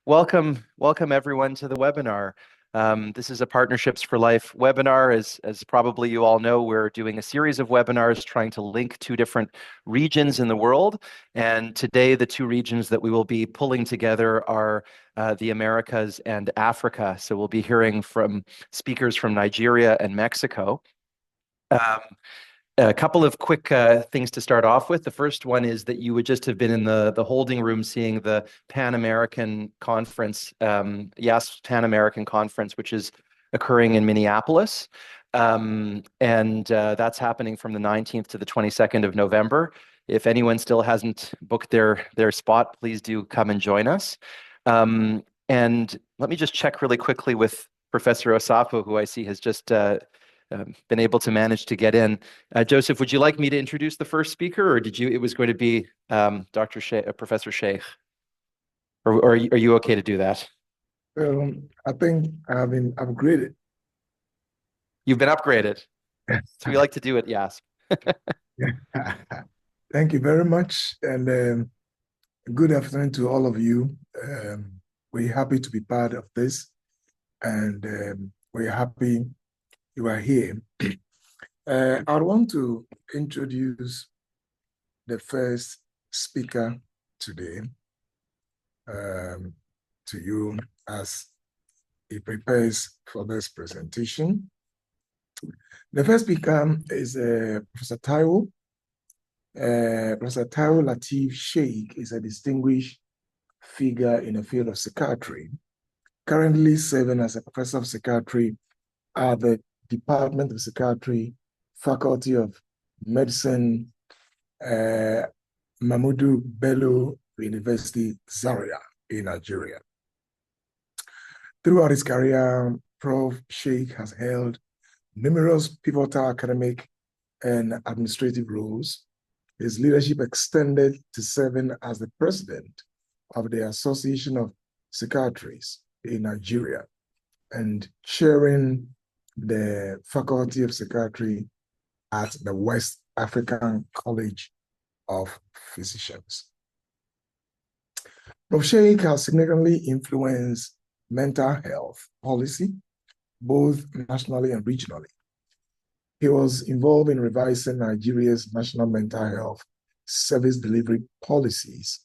Welcome everyone to the webinar. This is a Partnerships for Life webinar. As probably you all know, we're doing a series of webinars trying to link two different regions in the world. And today, the two regions that we will be pulling together are the Americas and Africa. So we'll be hearing from speakers from Nigeria and Mexico. A couple of quick things to start off with. The first one is that you would just have been in the holding room seeing the Pan American Conference, Pan American Conference, which is occurring in Minneapolis. That's happening from the 19th to the 22nd of November. If anyone still hasn't booked their spot, please do come and join us. And let me just check really quickly with Professor Osafo, who I see has just been able to manage to get in. Joseph, would you like me to introduce the first speaker, or it was going to be Dr. Sheikh, Professor Sheikh? Or are you okay to do that? I think I've been upgraded. You've been upgraded. So we like to do it, yes. Thank you very much. And good afternoon to all of you. We're happy to be part of this. And we're happy you are here. I want to introduce the first speaker today to you as he prepares for this presentation. The first speaker is Professor Taiwo. Professor Taiwo Lateef Sheikh is a distinguished figure in the field of psychiatry, currently serving as a professor of psychiatry at the Department of Psychiatry, Faculty of Medicine, Ahmadu Bello University, Zaria in Nigeria. Throughout his career, Prof. Sheikh has held numerous pivotal academic and administrative roles. His leadership extended to serving as the president of the Association of Psychiatrists in Nigeria and chairing the Faculty of Psychiatry at the West African College of Physicians. Prof. Sheikh has significantly influenced mental health policy, both nationally and regionally. He was involved in revising Nigeria's national mental health service delivery policies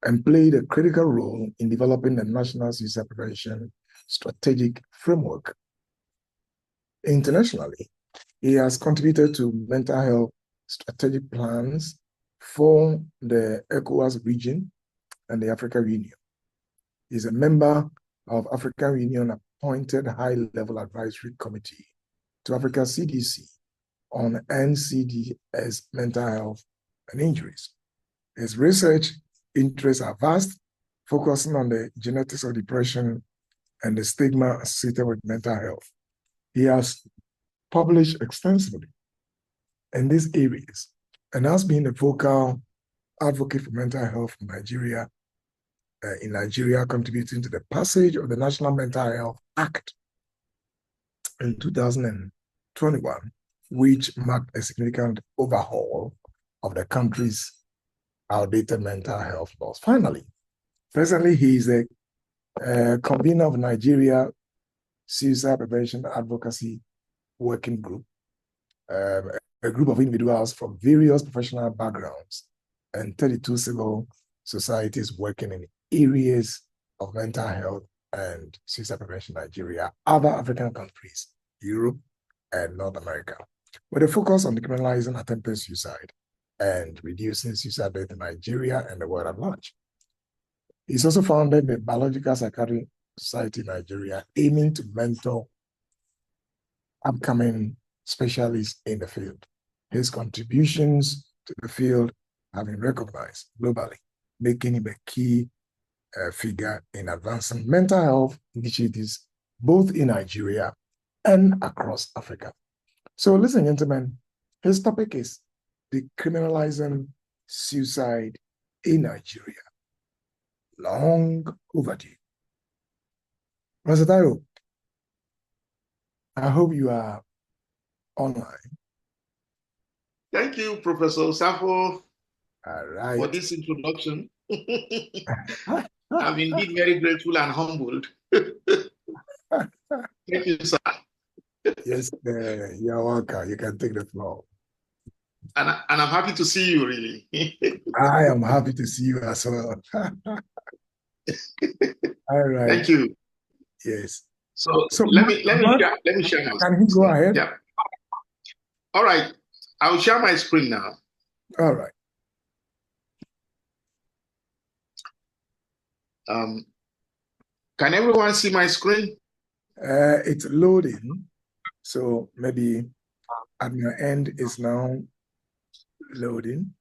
and played a critical role in developing the National Suicide Prevention Strategic Framework. Internationally, he has contributed to mental health strategic plans for the ECOWAS region and the African Union. He is a member of African Union appointed high-level advisory committee to Africa CDC on NCD's mental health and injuries. His research interests are vast, focusing on the genetics of depression and the stigma associated with mental health. He has published extensively in these areas and has been a vocal advocate for mental health in Nigeria, contributing to the passage of the National Mental Health Act in 2021, which marked a significant overhaul of the country's outdated mental health laws. Finally, presently he is a convener of Nigeria Suicide Prevention Advocacy Working Group, a group of individuals from various professional backgrounds and 32 civil societies working in areas of mental health and suicide prevention in Nigeria, other African countries, Europe, and North America, with a focus on decriminalizing attempted suicide and reducing suicide death in Nigeria and the world at large. He's also founded the Biological Psychiatry Society in Nigeria, aiming to mentor upcoming specialists in the field. His contributions to the field have been recognized globally, making him a key figure in advancing mental health initiatives both in Nigeria and across Africa. So, ladies and gentlemen, his topic is decriminalizing suicide in Nigeria. Long overdue. Mr. Taiwo, I hope you are online. Thank you, Professor Osafo, All right. for this introduction. I'm indeed very grateful and humbled. Thank you, sir. Yes, you're welcome. You can take the floor. And I'm happy to see you, really. I am happy to see you as well. All right. Thank you. Yes. So let me share my Can he go ahead? Yeah. All right. I'll share my screen now. All right. Can everyone see my screen? It's loading. So maybe at my end is now loading.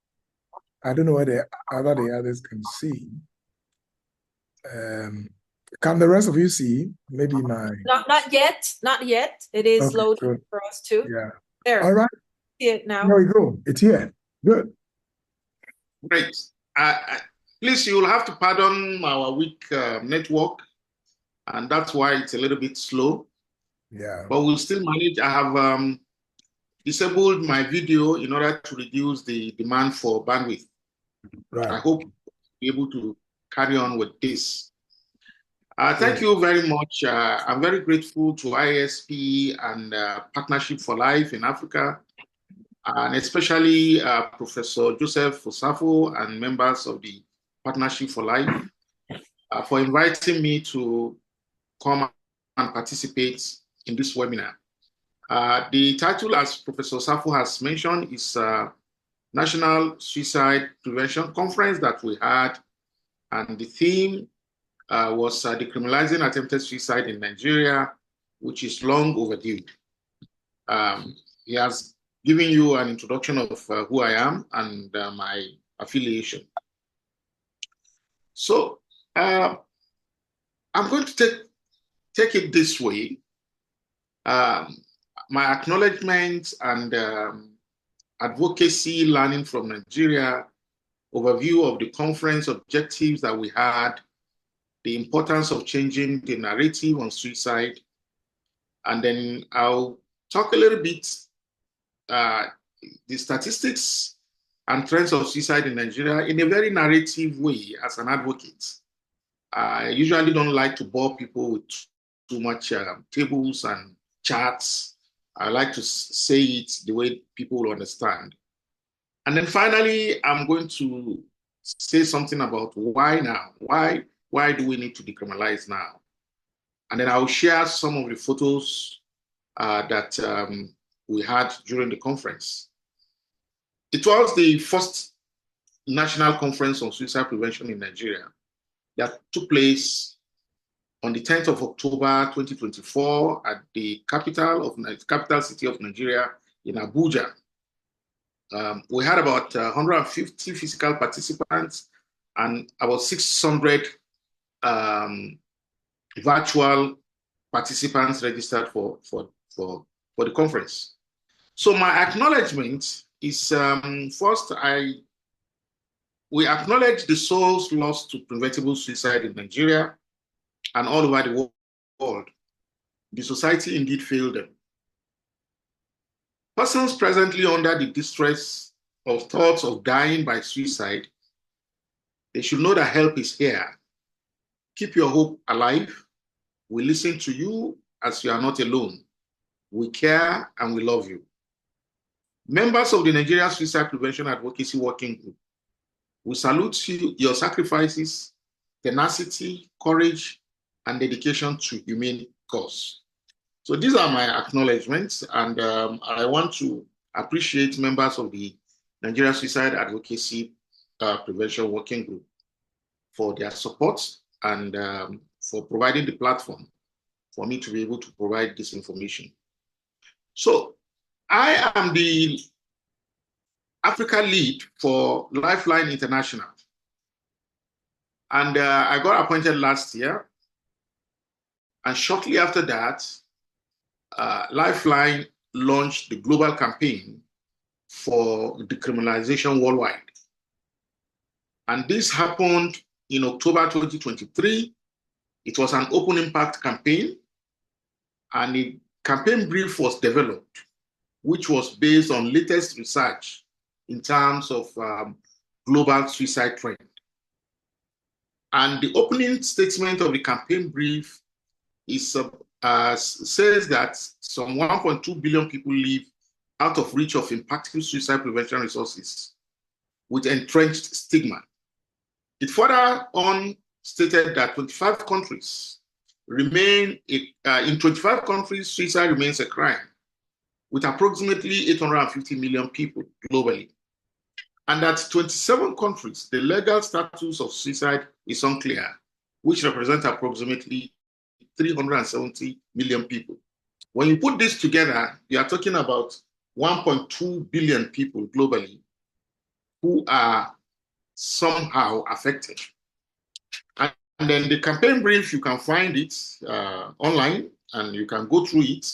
I don't know whether the others can see. Can the rest of you see? Maybe my... Not yet. Not yet. It is Okay, loading good. for us too. Yeah. There. All right. See it now. There we go. It's here. Good. Great. Please, you will have to pardon our weak network, and that's why it's a little bit slow. Yeah. But we'll still manage. I have disabled my video in order to reduce the demand for bandwidth. Right. I hope to be able to carry on with this. Thank you very much. I'm very grateful to ISP and Partnership for Life in Africa, and especially Professor Joseph Osafo and members of the Partnership for Life for inviting me to come and participate in this webinar. The title, as Professor Osafo has mentioned, is National Suicide Prevention Conference that we had, and the theme was Decriminalising Attempted Suicide in Nigeria, which is long overdue. He has given you an introduction of who I am and my affiliation. So I'm going to take it this way. My acknowledgement and advocacy learning from Nigeria, overview of the conference objectives that we had, the importance of changing the narrative on suicide, and then I'll talk a little bit the statistics and trends of suicide in Nigeria in a very narrative way as an advocate. I usually don't like to bore people with too much tables and charts. I like to say it the way people will understand. And then finally, I'm going to say something about why now. Why do we need to decriminalize now? And then I'll share some of the photos that we had during the conference. It was the first national conference on suicide prevention in Nigeria that took place on the 10th of October 2024 at the capital city of Nigeria in Abuja. We had about 150 physical participants and about 600 virtual participants registered for the conference. So my acknowledgement is first, we acknowledge the souls lost to preventable suicide in Nigeria and all over the world. The society indeed failed them. Persons presently under the distress of thoughts of dying by suicide, they should know that help is here. Keep your hope alive. We listen to you as you are not alone. We care and we love you. Members of the Nigeria Suicide Prevention Advocacy Working Group, we salute you, your sacrifices, tenacity, courage, and dedication to humane cause. So these are my acknowledgements, and I want to appreciate members of the Nigeria Suicide Advocacy Prevention Working Group for their support and for providing the platform for me to be able to provide this information. So I am the Africa lead for Lifeline International. And I got appointed last year. And shortly after that, Lifeline launched the global campaign for decriminalization worldwide. And this happened in October 2023. It was an open impact campaign, and a campaign brief was developed, which was based on latest research in terms of global suicide trend. And the opening statement of the campaign brief is says that some 1.2 billion people live out of reach of impactful suicide prevention resources with entrenched stigma. It further on stated that 25 countries remain, in 25 countries, suicide remains a crime, with approximately 850 million people globally. And that 27 countries, the legal status of suicide is unclear, which represents approximately 370 million people. When you put this together, you are talking about 1.2 billion people globally who are somehow affected. And then the campaign brief, you can find it online and you can go through it.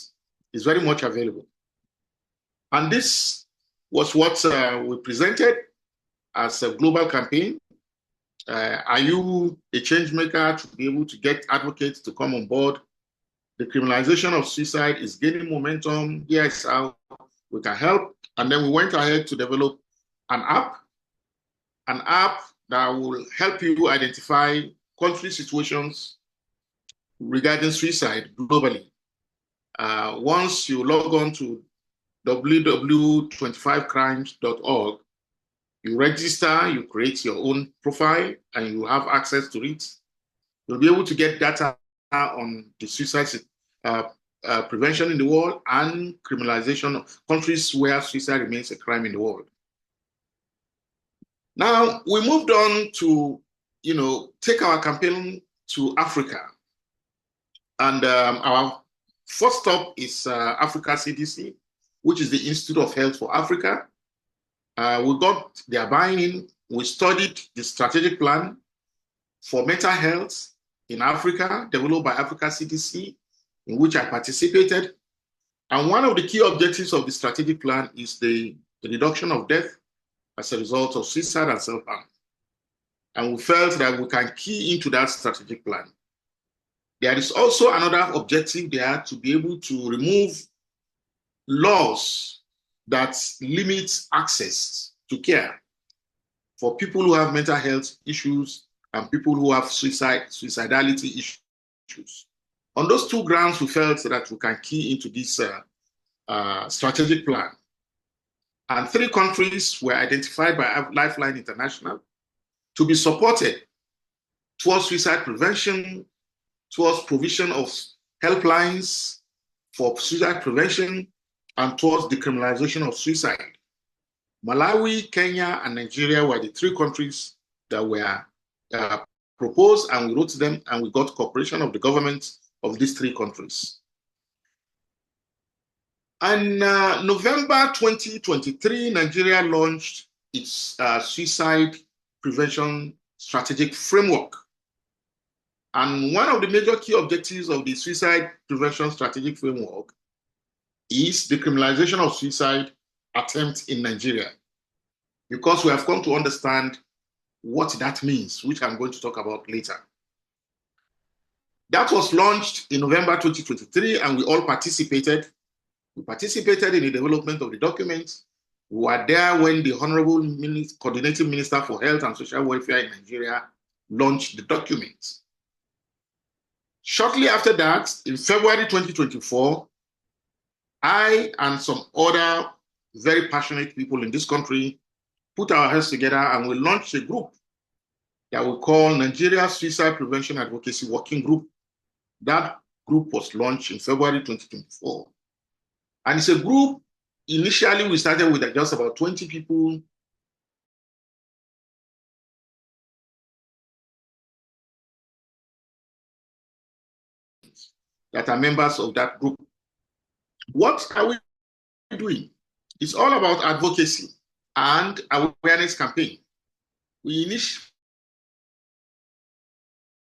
It's very much available. And this was what we presented as a global campaign. Are you a change maker to be able to get advocates to come on board? The criminalization of suicide is gaining momentum. Here is how we can help. And then we went ahead to develop an app that will help you identify country situations regarding suicide globally. Once you log on to www.25crimes.org, you register, you create your own profile, and you have access to it. You'll be able to get data on the suicide prevention in the world and criminalization of countries where suicide remains a crime in the world. Now, we moved on to, take our campaign to Africa. And our first stop is Africa CDC, which is the Institute of Health for Africa. We got their buy-in. We studied the strategic plan for mental health in Africa, developed by Africa CDC, in which I participated. And one of the key objectives of the strategic plan is the reduction of death as a result of suicide and self-harm. And we felt that we can key into that strategic plan. There is also another objective there to be able to remove laws that limit access to care for people who have mental health issues and people who have suicidality issues. On those two grounds, we felt that we can key into this strategic plan. And 3 countries were identified by Lifeline International to be supported towards suicide prevention, towards provision of helplines for suicide prevention, and towards decriminalization of suicide. Malawi, Kenya, and Nigeria were the 3 countries that were proposed, and we wrote them, and we got cooperation of the government of these 3 countries. In November 2023, Nigeria launched its suicide prevention strategic framework. And one of the major key objectives of the suicide prevention strategic framework is the criminalization of suicide attempts in Nigeria, because we have come to understand what that means, which I'm going to talk about later. That was launched in November 2023, and we all participated. We participated in the development of the document. We were there when the Honorable Coordinating Minister for Health and Social Welfare in Nigeria launched the document. Shortly after that, in February 2024, I and some other very passionate people in this country put our heads together and we launched a group that we call Nigeria Suicide Prevention Advocacy Working Group. That group was launched in February 2024. And it's a group, initially we started with just about 20 people. That are members of that group. What are we doing? It's all about advocacy and awareness campaign. We initiate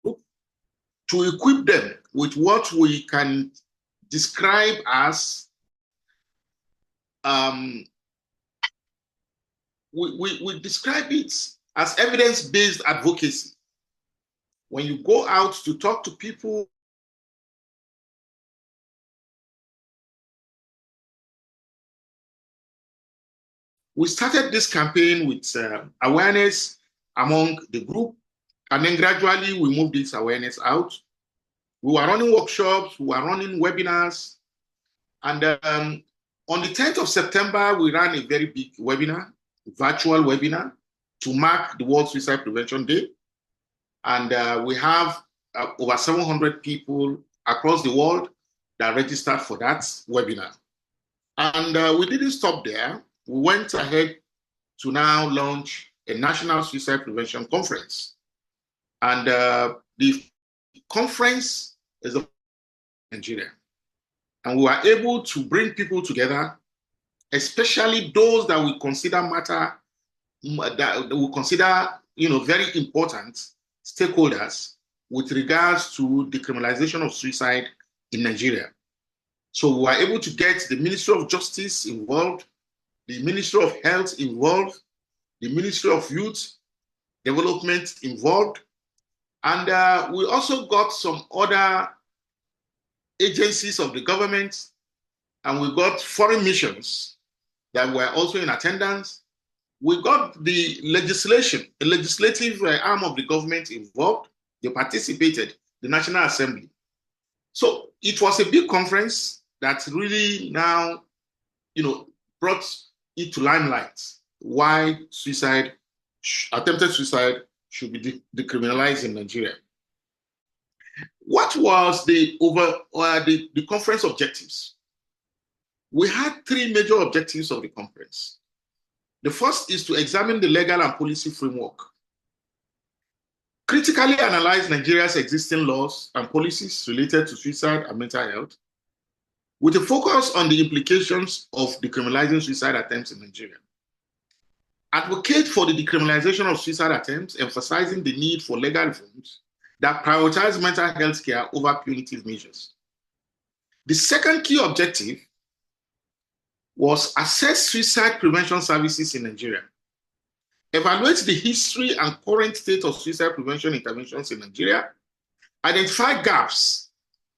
to equip them with what we can describe as we describe it as evidence-based advocacy. When you go out to talk to people, we started this campaign with awareness among the group, And then gradually we moved this awareness out. We were running workshops, we were running webinars. And on the 10th of September, we ran a very big webinar, virtual webinar, to mark the World Suicide Prevention Day. And we have over 700 people across the world that registered for that webinar. And we didn't stop there. We went ahead to now launch a National Suicide Prevention Conference. And the conference is in Nigeria. And we were able to bring people together, especially those that we consider very important stakeholders with regards to decriminalization of suicide in Nigeria. So we were able to get the Ministry of Justice involved, the Ministry of Health involved, the Ministry of Youth Development involved, and we also got some other agencies of the government, and we got foreign missions that were also in attendance. We got the legislative arm of the government involved. They participated, the National Assembly. So it was a big conference that really now, brought it to limelight why attempted suicide should be decriminalized in Nigeria. What was the conference objectives? We had three major objectives of the conference. The first is to examine the legal and policy framework, critically analyze Nigeria's existing laws and policies related to suicide and mental health, with a focus on the implications of decriminalizing suicide attempts in Nigeria. Advocate for the decriminalization of suicide attempts, emphasizing the need for legal reforms that prioritize mental health care over punitive measures. The second key objective was assess suicide prevention services in Nigeria, evaluate the history and current state of suicide prevention interventions in Nigeria, identify gaps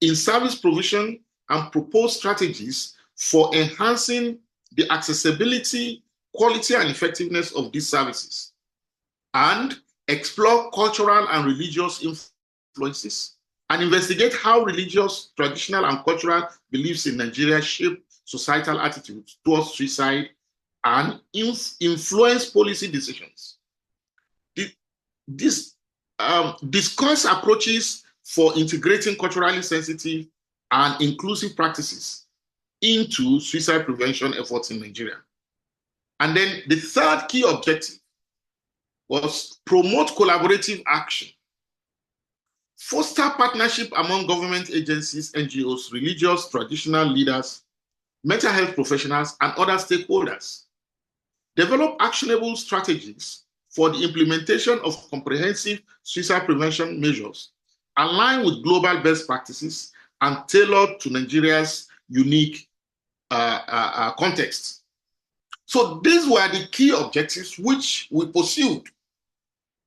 in service provision, and propose strategies for enhancing the accessibility, quality, and effectiveness of these services, and explore cultural and religious influences, and investigate how religious, traditional, and cultural beliefs in Nigeria shape societal attitudes towards suicide and influence policy decisions. Discuss approaches for integrating culturally sensitive and inclusive practices into suicide prevention efforts in Nigeria. And then the third key objective was promote collaborative action, foster partnership among government agencies, NGOs, religious, traditional leaders, mental health professionals, and other stakeholders. Develop actionable strategies for the implementation of comprehensive suicide prevention measures aligned with global best practices and tailored to Nigeria's unique context. So these were the key objectives which we pursued.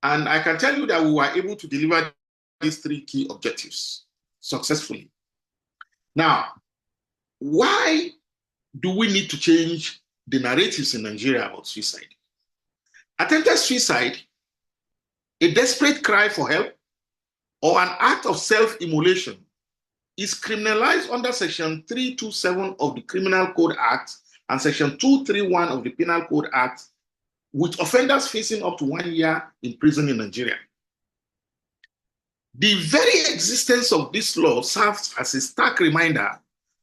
And I can tell you that we were able to deliver these three key objectives successfully. Now, why do we need to change the narratives in Nigeria about suicide? Attempted suicide, a desperate cry for help, or an act of self-immolation, is criminalized under Section 327 of the Criminal Code Act and Section 231 of the Penal Code Act, with offenders facing up to 1 year in prison in Nigeria. The very existence of this law serves as a stark reminder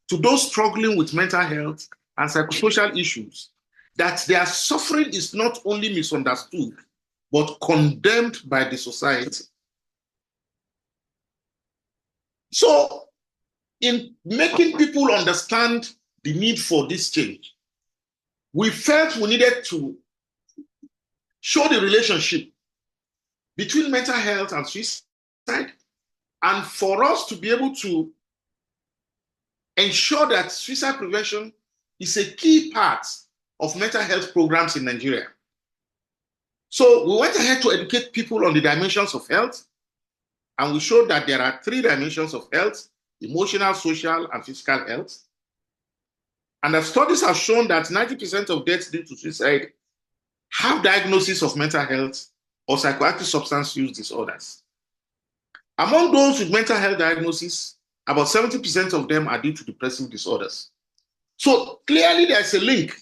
to those struggling with mental health and psychosocial issues that their suffering is not only misunderstood, but condemned by the society. So, in making people understand the need for this change, we felt we needed to show the relationship between mental health and suicide, and for us to be able to ensure that suicide prevention is a key part of mental health programs in Nigeria. So we went ahead to educate people on the dimensions of health, and we showed that there are 3 dimensions of health: emotional, social, and physical health. And the studies have shown that 90% of deaths due to suicide have diagnosis of mental health or psychoactive substance use disorders. Among those with mental health diagnosis, about 70% of them are due to depressive disorders. So clearly there's a link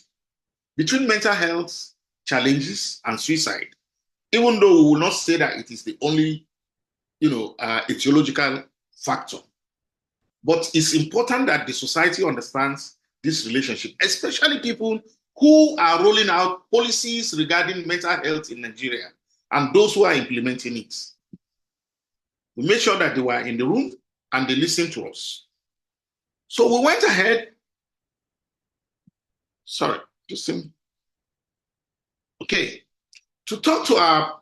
between mental health challenges and suicide, even though we will not say that it is the only, etiological factor. But it's important that the society understands this relationship, especially people who are rolling out policies regarding mental health in Nigeria and those who are implementing it. We made sure that they were in the room and they listened to us. So we went ahead. Sorry, just a minute. Okay, to talk to our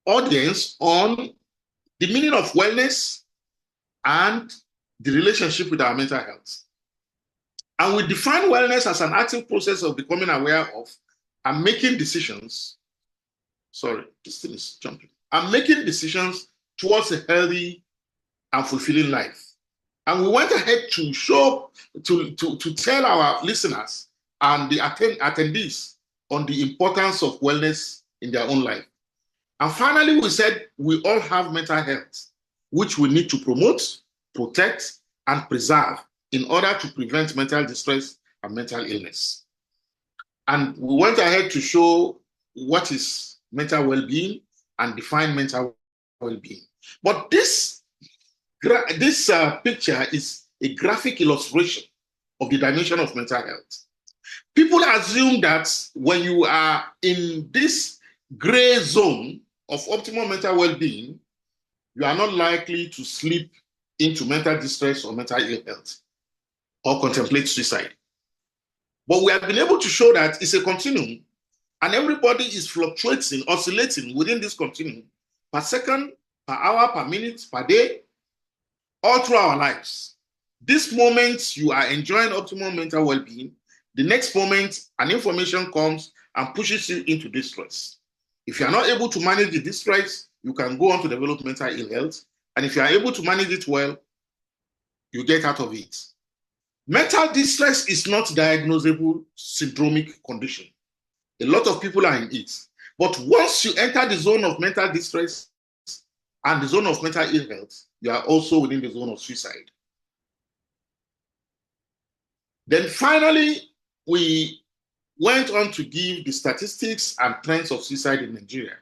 audience on the meaning of wellness and the relationship with our mental health. And we define wellness as an active process of becoming aware of and making decisions. Sorry, this thing is jumping. And making decisions towards a healthy and fulfilling life. And we went ahead to show, to tell our listeners and the attendees on the importance of wellness in their own life. And finally, we said we all have mental health, which we need to promote, protect, and preserve in order to prevent mental distress and mental illness. And we went ahead to show what is mental well-being and define mental well-being. But this picture is a graphic illustration of the dimension of mental health. People assume that when you are in this gray zone of optimal mental well-being, you are not likely to slip into mental distress or mental ill health or contemplate suicide. But we have been able to show that it's a continuum, and everybody is fluctuating, oscillating within this continuum per second, per hour, per minute, per day, all through our lives. This moment you are enjoying optimal mental well-being, the next moment an information comes and pushes you into distress. If you are not able to manage the distress, you can go on to develop mental ill health. And if you are able to manage it well, you get out of it. Mental distress is not diagnosable syndromic condition. A lot of people are in it. But once you enter the zone of mental distress and the zone of mental ill health, you are also within the zone of suicide. Then finally, we went on to give the statistics and trends of suicide in Nigeria.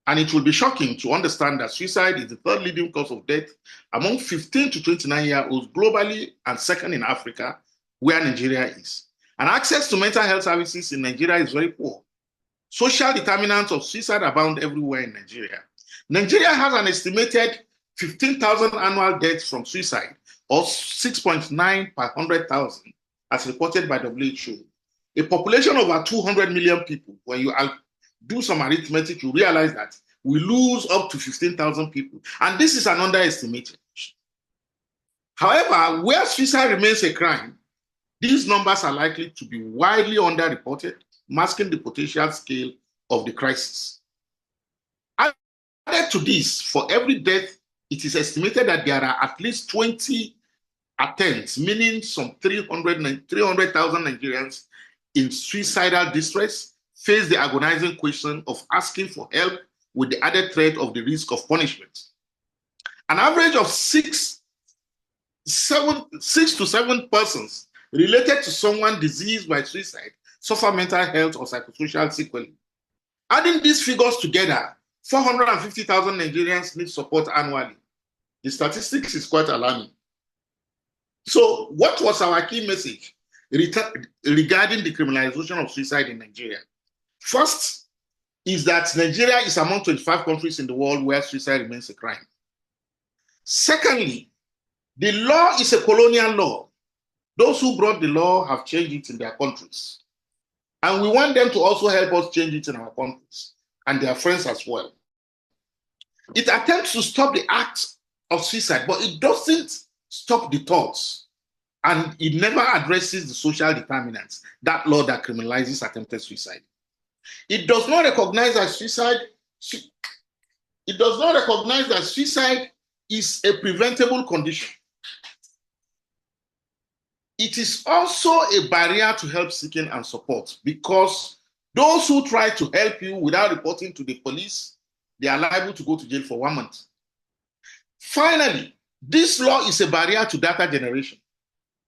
And it will be shocking to understand that suicide is the third leading cause of death among 15 to 29-year-olds globally and second in Africa, where Nigeria is. And access to mental health services in Nigeria is very poor. Social determinants of suicide abound everywhere in Nigeria. Nigeria has an estimated 15,000 annual deaths from suicide, or 6.9 per 100,000, as reported by WHO. A population of over 200 million people. When you do some arithmetic, you realize that we lose up to 15,000 people. And this is an underestimation. However, where suicide remains a crime, these numbers are likely to be widely underreported, masking the potential scale of the crisis. Added to this, for every death, it is estimated that there are at least 20 attempts, meaning some 300,000 Nigerians in suicidal distress face the agonizing question of asking for help with the added threat of the risk of punishment. An average of six to seven persons related to someone diseased by suicide suffer mental health or psychosocial sequelae. Adding these figures together, 450,000 Nigerians need support annually. The statistics is quite alarming. So what was our key message regarding the criminalization of suicide in Nigeria? First is that Nigeria is among 25 countries in the world where suicide remains a crime. Secondly, the law is a colonial law. Those who brought the law have changed it in their countries. And we want them to also help us change it in our countries and their friends as well. It attempts to stop the act of suicide, but it doesn't stop the thoughts. And it never addresses the social determinants, that law that criminalizes attempted suicide. It does not recognize that suicide is a preventable condition. It is also a barrier to help seeking and support, because those who try to help you without reporting to the police, they are liable to go to jail for 1 month. Finally, this law is a barrier to data generation,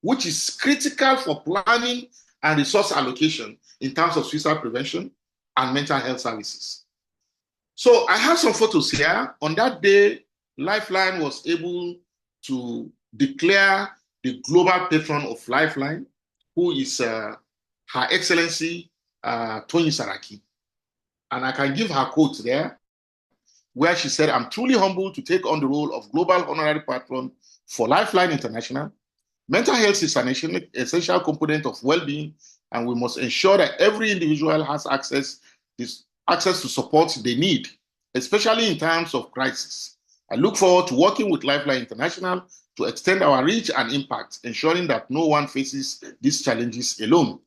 which is critical for planning and resource allocation in terms of suicide prevention and mental health services. So I have some photos here. On that day, Lifeline was able to declare the global patron of Lifeline, who is Her Excellency Tony Saraki. And I can give her quote there, where she said, "I'm truly humbled to take on the role of global honorary patron for Lifeline International. Mental health is an essential component of well-being, and we must ensure that every individual has access to support they need, especially in times of crisis. I look forward to working with Lifeline International to extend our reach and impact, ensuring that no one faces these challenges alone."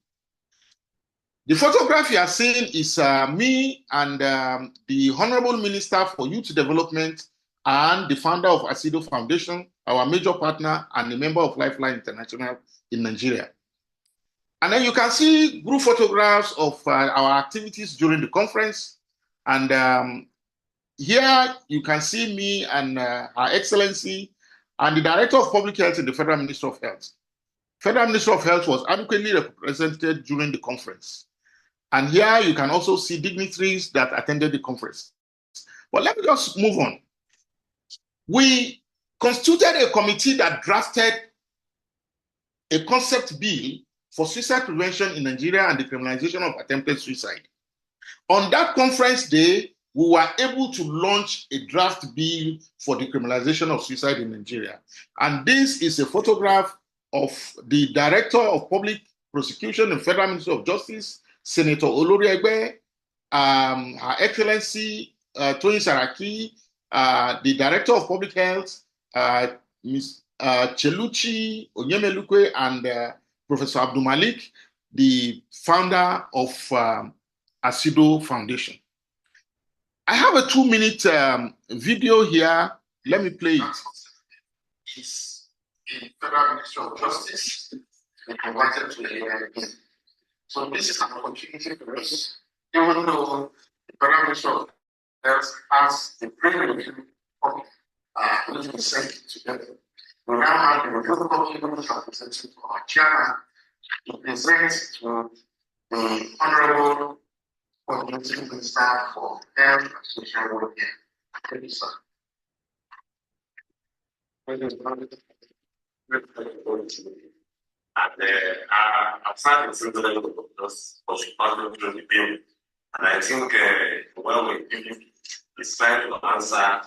The photograph you are seeing is me and the Honorable Minister for Youth Development and the founder of Asido Foundation, our major partner and a member of Lifeline International in Nigeria. And then you can see group photographs of our activities during the conference. And here you can see me and Her Excellency and the Director of Public Health in the Federal Ministry of Health. Federal Ministry of Health was adequately represented during the conference. And here you can also see dignitaries that attended the conference. But let me just move on. We constituted a committee that drafted a concept bill for suicide prevention in Nigeria and the criminalization of attempted suicide. On that conference day, we were able to launch a draft bill for the criminalization of suicide in Nigeria. And this is a photograph of the Director of Public Prosecution in Federal Ministry of Justice, Senator Olori Egbe, Her Excellency Tony Saraki, the Director of Public Health, Ms. Cheluchi Onyemelukwe, and Professor Abdul Malik, the founder of Asido Foundation. I have a 2-minute video here. Let me play it. Is the Federal Ministry of Justice invited to the So this is an opportunity for us, even though the Federal Ministry of Health has the privilege of putting the together. We now have the difficult representation to our chairman to present to the Honorable Coordinating Minister for Health and Social Welfare. Thank you, sir. I've started since the just was part of the bill, and I think when we decide to answer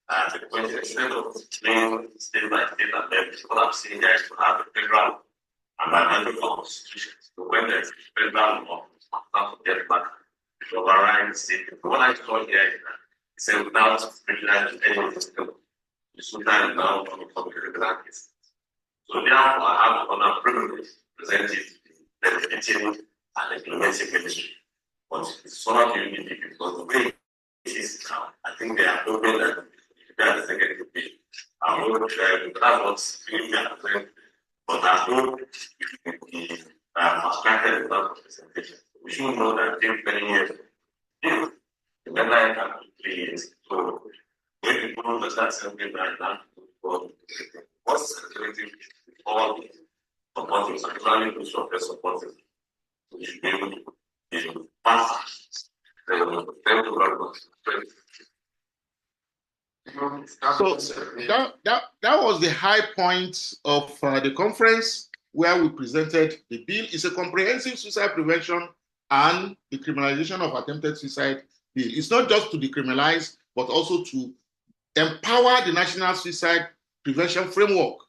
the question, instead of explaining state by state and then what I'm saying there is to have a federal and an constitution. So when there's a federal law, not to get back to override state. What I saw here is that it's a without specialized any system. The Sudan now from the public case. So therefore, I have the honor privilege presented the legislative and implementing ministry. But it's so not really difficult because the way it is now, I think they are hoping that they are the second bill. I will try to have what's really present, but I hope we abstracted without presentation. We should know that in 20 years, the deadline can be 3 years. So when people understand something like that, what's the alternative? All the supporting, actually, the software supporting. We should be able to pass the So that was the high point of the conference where we presented the bill. It's a comprehensive suicide prevention and decriminalization of attempted suicide bill. It's not just to decriminalize, but also to empower the National Suicide Prevention Framework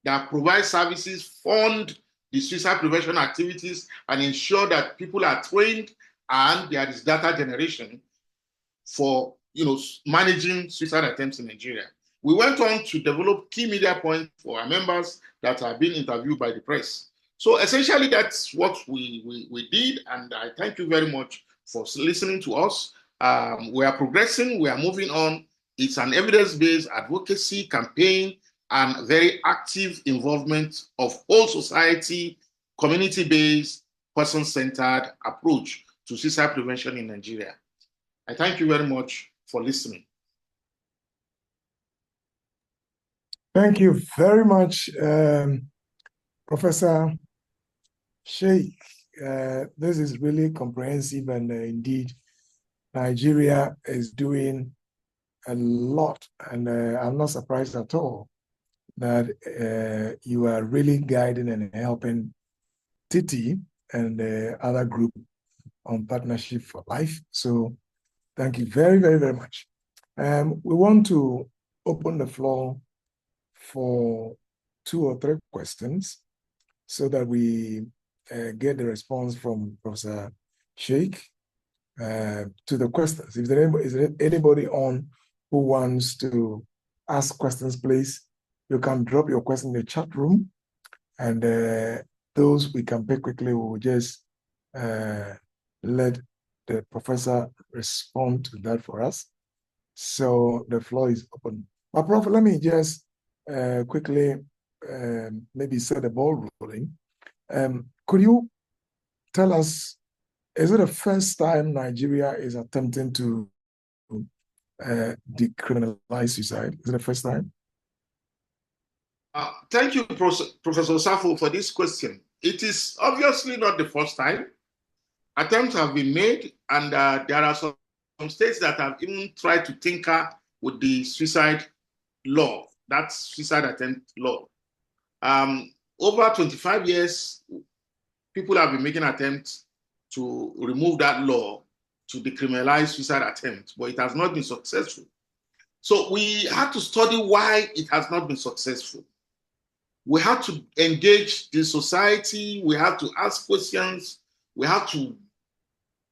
that provides services, fund the suicide prevention activities, and ensure that people are trained and there is data generation for managing suicide attempts in Nigeria. We went on to develop key media points for our members that are being interviewed by the press. So essentially, that's what we did, and I thank you very much for listening to us. We are progressing, we are moving on. It's an evidence-based advocacy campaign and very active involvement of whole society, community-based, person-centered approach to suicide prevention in Nigeria. I thank you very much for listening. Thank you very much, Professor Sheikh. This is really comprehensive, and indeed, Nigeria is doing a lot, and I'm not surprised at all that you are really guiding and helping Titi and the other group on Partnership for Life. So thank you very, very, very much. We want to open the floor for 2 or 3 questions so that we get the response from Professor Sheikh to the questions. If is there anybody on who wants to ask questions, please, you can drop your question in the chat room, and those we can pick quickly. We will just let the professor respond to that for us. So the floor is open. But Prof, let me just quickly maybe set the ball rolling. Could you tell us, is it the first time Nigeria is attempting to decriminalize suicide? Is it the first time? Thank you, Professor Osafo, for this question. It is obviously not the first time. Attempts have been made, and there are some states that have even tried to tinker with the suicide law, that's suicide attempt law. Over 25 years, people have been making attempts to remove that law to decriminalize suicide attempts, but it has not been successful. So we had to study why it has not been successful. We have to engage the society. We have to ask questions. We have to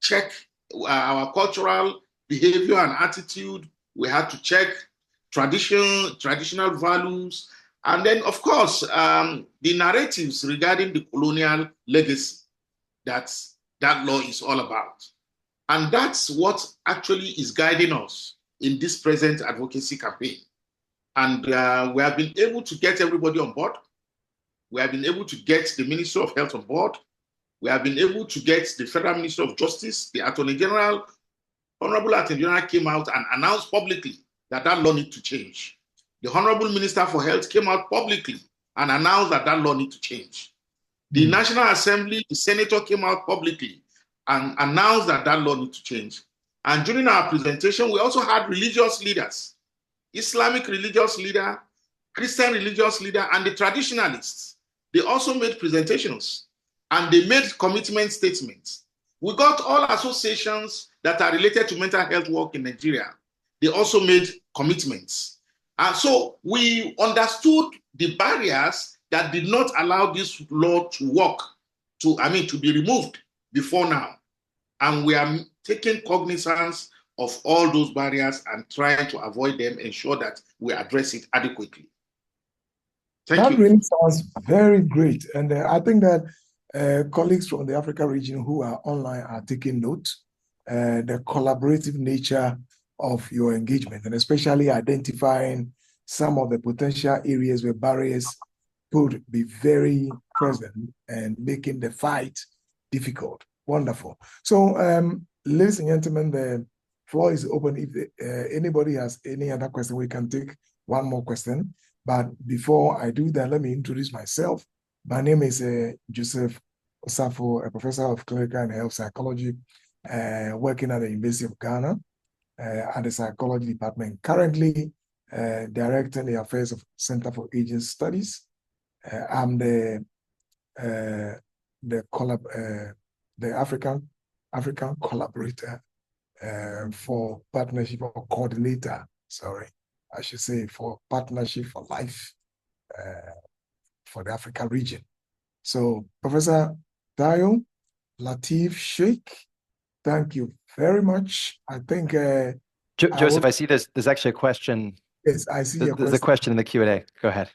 check our cultural behavior and attitude. We have to check traditional values. And then, of course, the narratives regarding the colonial legacy that law is all about. And that's what actually is guiding us in this present advocacy campaign. And we have been able to get everybody on board. We have been able to get the Ministry of Health on board. We have been able to get the Federal Ministry of Justice, the Attorney General. Honorable Attorney General came out and announced publicly that law needs to change. The Honorable Minister for Health came out publicly and announced that law needs to change. The National Assembly, the Senator came out publicly and announced that law needs to change. And during our presentation, we also had religious leaders, Islamic religious leader, Christian religious leader, and the traditionalists. They also made presentations and they made commitment statements. We got all associations that are related to mental health work in Nigeria. They also made commitments. And so we understood the barriers that did not allow this law to work, to be removed before now. And we are taking cognizance of all those barriers and trying to avoid them, ensure that we address it adequately. That really sounds very great. And I think that colleagues from the Africa region who are online are taking note, the collaborative nature of your engagement, and especially identifying some of the potential areas where barriers could be very present and making the fight difficult. Wonderful. So, ladies and gentlemen, the floor is open. If anybody has any other question, we can take one more question. But before I do that, let me introduce myself. My name is Joseph Osafo, a professor of clinical and health psychology, working at the University of Ghana at the psychology department. Currently, directing the affairs of Center for Aging Studies. I'm the African collaborator for partnership, or coordinator, sorry, I should say, for Partnership for Life for the Africa region. So, Professor Taiwo, Lateef, Sheikh, thank you very much. I think Joseph, I see there's actually a question. Yes, I see your question. There's a question in the Q&A. Go ahead.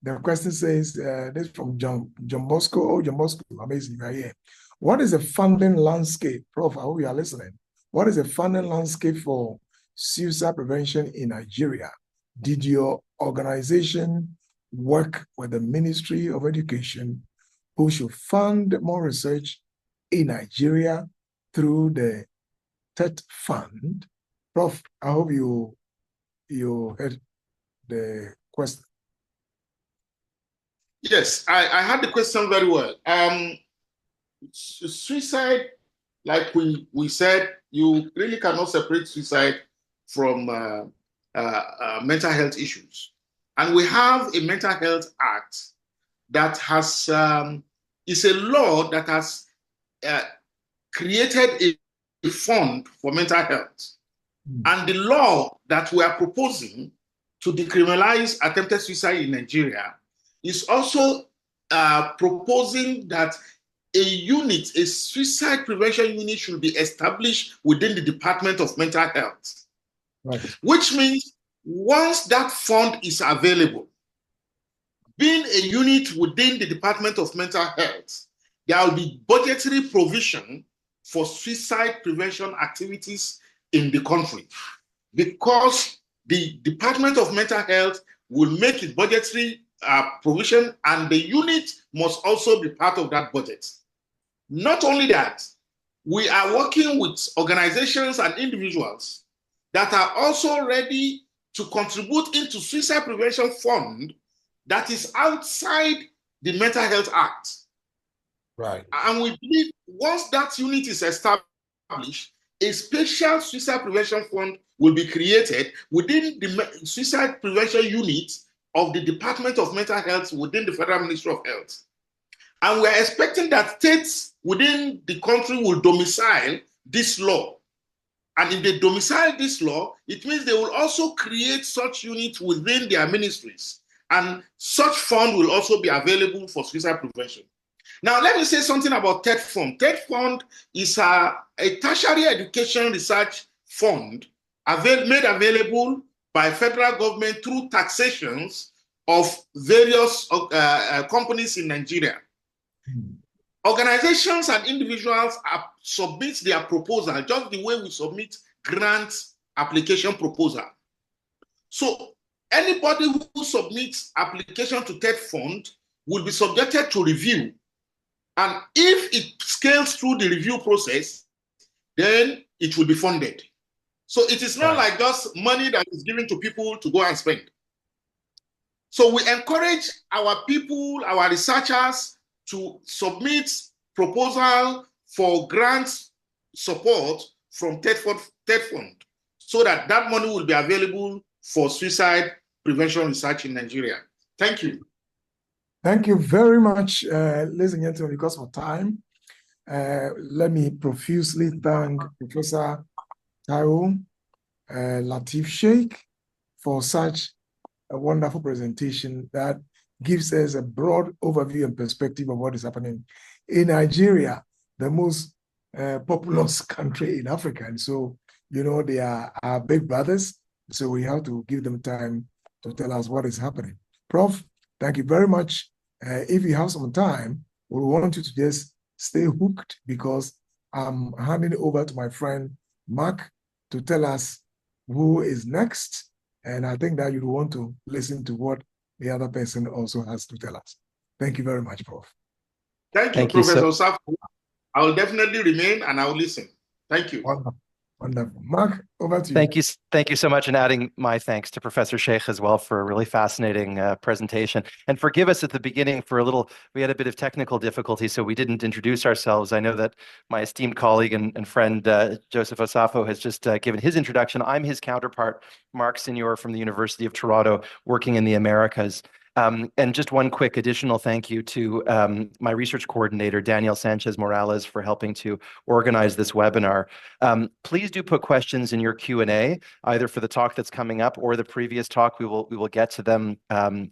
The question says, this is from John Bosco. Oh, John Bosco, amazing, right here. What is the funding landscape? Prof, I hope you are listening. What is the funding landscape for suicide prevention in Nigeria? Did your organization work with the Ministry of Education, who should fund more research in Nigeria through the TET Fund? Prof, I hope you heard the question. Yes, I had the question very well. Suicide, like we said, you really cannot separate suicide from mental health issues. And we have a Mental Health Act that has, is a law that has created a fund for mental health. And the law that we are proposing to decriminalize attempted suicide in Nigeria is also proposing that a suicide prevention unit should be established within the Department of Mental Health. Right. Which means once that fund is available, being a unit within the Department of Mental Health, there will be budgetary provision for suicide prevention activities in the country, because the Department of Mental Health will make it budgetary provision, and the unit must also be part of that budget. Not only that, we are working with organizations and individuals that are also ready to contribute into suicide prevention fund that is outside the Mental Health Act. Right. And we believe once that unit is established, a special suicide prevention fund will be created within the suicide prevention unit of the Department of Mental Health within the Federal Ministry of Health. And we're expecting that states within the country will domicile this law. And if they domicile this law, it means they will also create such units within their ministries. And such fund will also be available for suicide prevention. Now, let me say something about TED Fund. TED Fund is a tertiary education research fund made available by federal government through taxations of various companies in Nigeria. Organizations and individuals submit their proposal just the way we submit grant application proposal. So anybody who submits application to TED Fund will be subjected to review. And if it scales through the review process, then it will be funded. So it is not like just money that is given to people to go and spend. So we encourage our people, our researchers, to submit proposal for grant support from TED Fund so that that money will be available for suicide prevention research in Nigeria. Thank you. Thank you very much, ladies and gentlemen. Because of time, let me profusely thank Professor Taiwo, Lateef, Sheikh for such a wonderful presentation that gives us a broad overview and perspective of what is happening in Nigeria, the most populous country in Africa. And so, you know, they are our big brothers. So we have to give them time to tell us what is happening. Prof, thank you very much. If you have some time, we want you to just stay hooked, because I'm handing it over to my friend Mark to tell us who is next. And I think that you want to listen to what the other person also has to tell us. Thank you very much, Prof. Thank you, Professor Osafo. I will definitely remain and I will listen. Thank you. Wonderful. Wonderful. Mark, over to you. Thank you so much, and adding my thanks to Professor Sheikh as well for a really fascinating presentation. And forgive us at the beginning for we had a bit of technical difficulty, so we didn't introduce ourselves. I know that my esteemed colleague and friend Joseph Osafo has just given his introduction. I'm his counterpart, Mark Sinyor from the University of Toronto, working in the Americas. And just one quick additional thank you to my research coordinator, Daniel Sanchez Morales, for helping to organize this webinar. Please do put questions in your Q&A, either for the talk that's coming up or the previous talk. We will get to them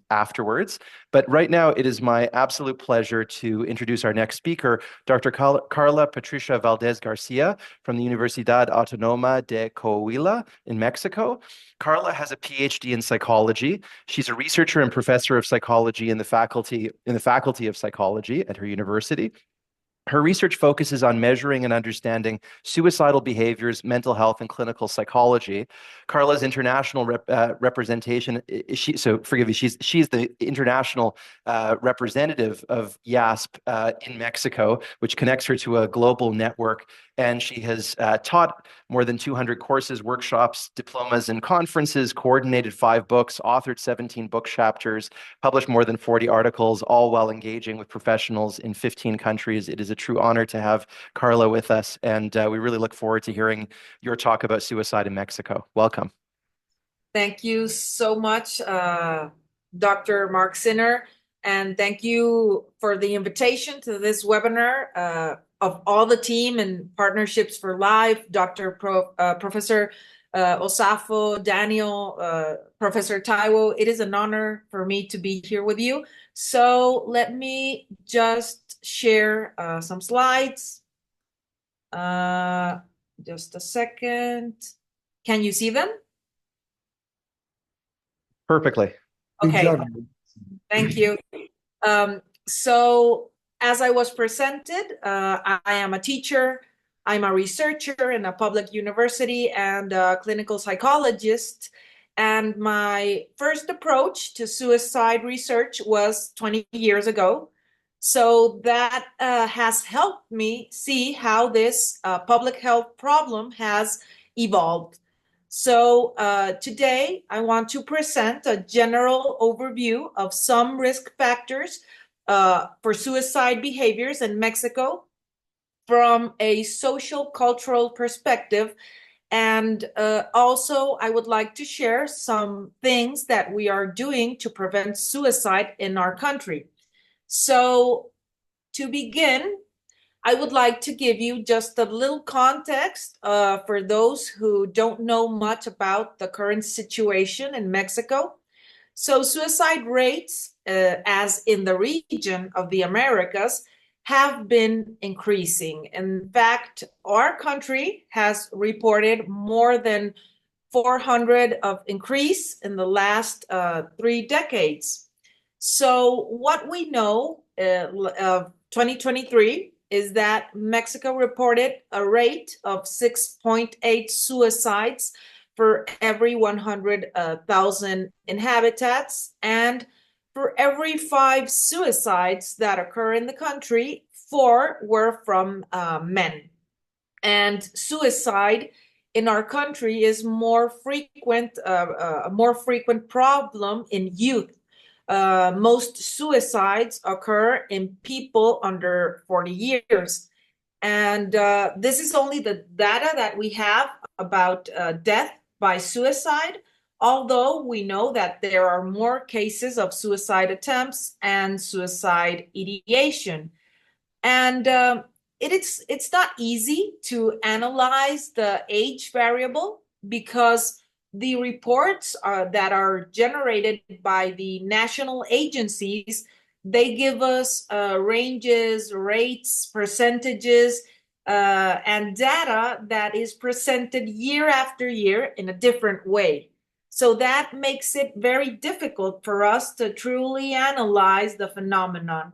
afterwards. But right now, it is my absolute pleasure to introduce our next speaker, Dr. Karla Patricia Valdés García from the Universidad Autónoma de Coahuila in Mexico. Karla has a PhD in psychology. She's a researcher and professor of psychology in the faculty of psychology at her university. Her research focuses on measuring and understanding suicidal behaviors, mental health, and clinical psychology. Karla's international representation, she's the international representative of YASP in Mexico, which connects her to a global network. And she has taught more than 200 courses, workshops, diplomas, and conferences, coordinated 5 books, authored 17 book chapters, published more than 40 articles, all while engaging with professionals in 15 countries. It is a true honor to have Karla with us, and we really look forward to hearing your talk about suicide in Mexico. Welcome. Thank you so much, Dr. Mark Sinyor, and thank you for the invitation to this webinar of all the team and Partnerships for Life, Professor Osafo, Daniel, Professor Taiwo. It is an honor for me to be here with you. So let me just share some slides. Just a second. Can you see them? Perfectly. Okay, thank you. So as I was presented, I am a teacher, I'm a researcher in a public university and a clinical psychologist. And my first approach to suicide research was 20 years ago. So that has helped me see how this public health problem has evolved. So today I want to present a general overview of some risk factors for suicide behaviors in Mexico from a social cultural perspective. And also I would like to share some things that we are doing to prevent suicide in our country. So to begin, I would like to give you just a little context for those who don't know much about the current situation in Mexico. So suicide rates, as in the region of the Americas, have been increasing. In fact, our country has reported more than 400 of increase in the last 3 decades. So what we know of 2023 is that Mexico reported a rate of 6.8 suicides for every 100,000 inhabitants, and for every 5 suicides that occur in the country, 4 were from men. And suicide in our country is a more frequent problem in youth. Most suicides occur in people under 40 years. And this is only the data that we have about death by suicide, although we know that there are more cases of suicide attempts and suicide ideation. And it's not easy to analyze the age variable because the reports that are generated by the national agencies, they give us ranges, rates, percentages, and data that is presented year after year in a different way. So that makes it very difficult for us to truly analyze the phenomenon.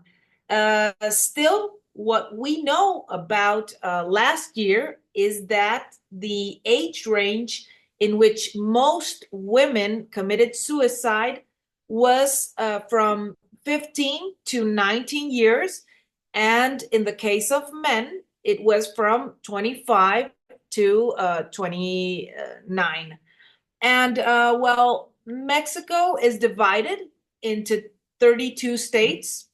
Still, what we know about last year is that the age range in which most women committed suicide was from 15 to 19 years. And in the case of men, it was from 25 to 29. And well, Mexico is divided into 32 states.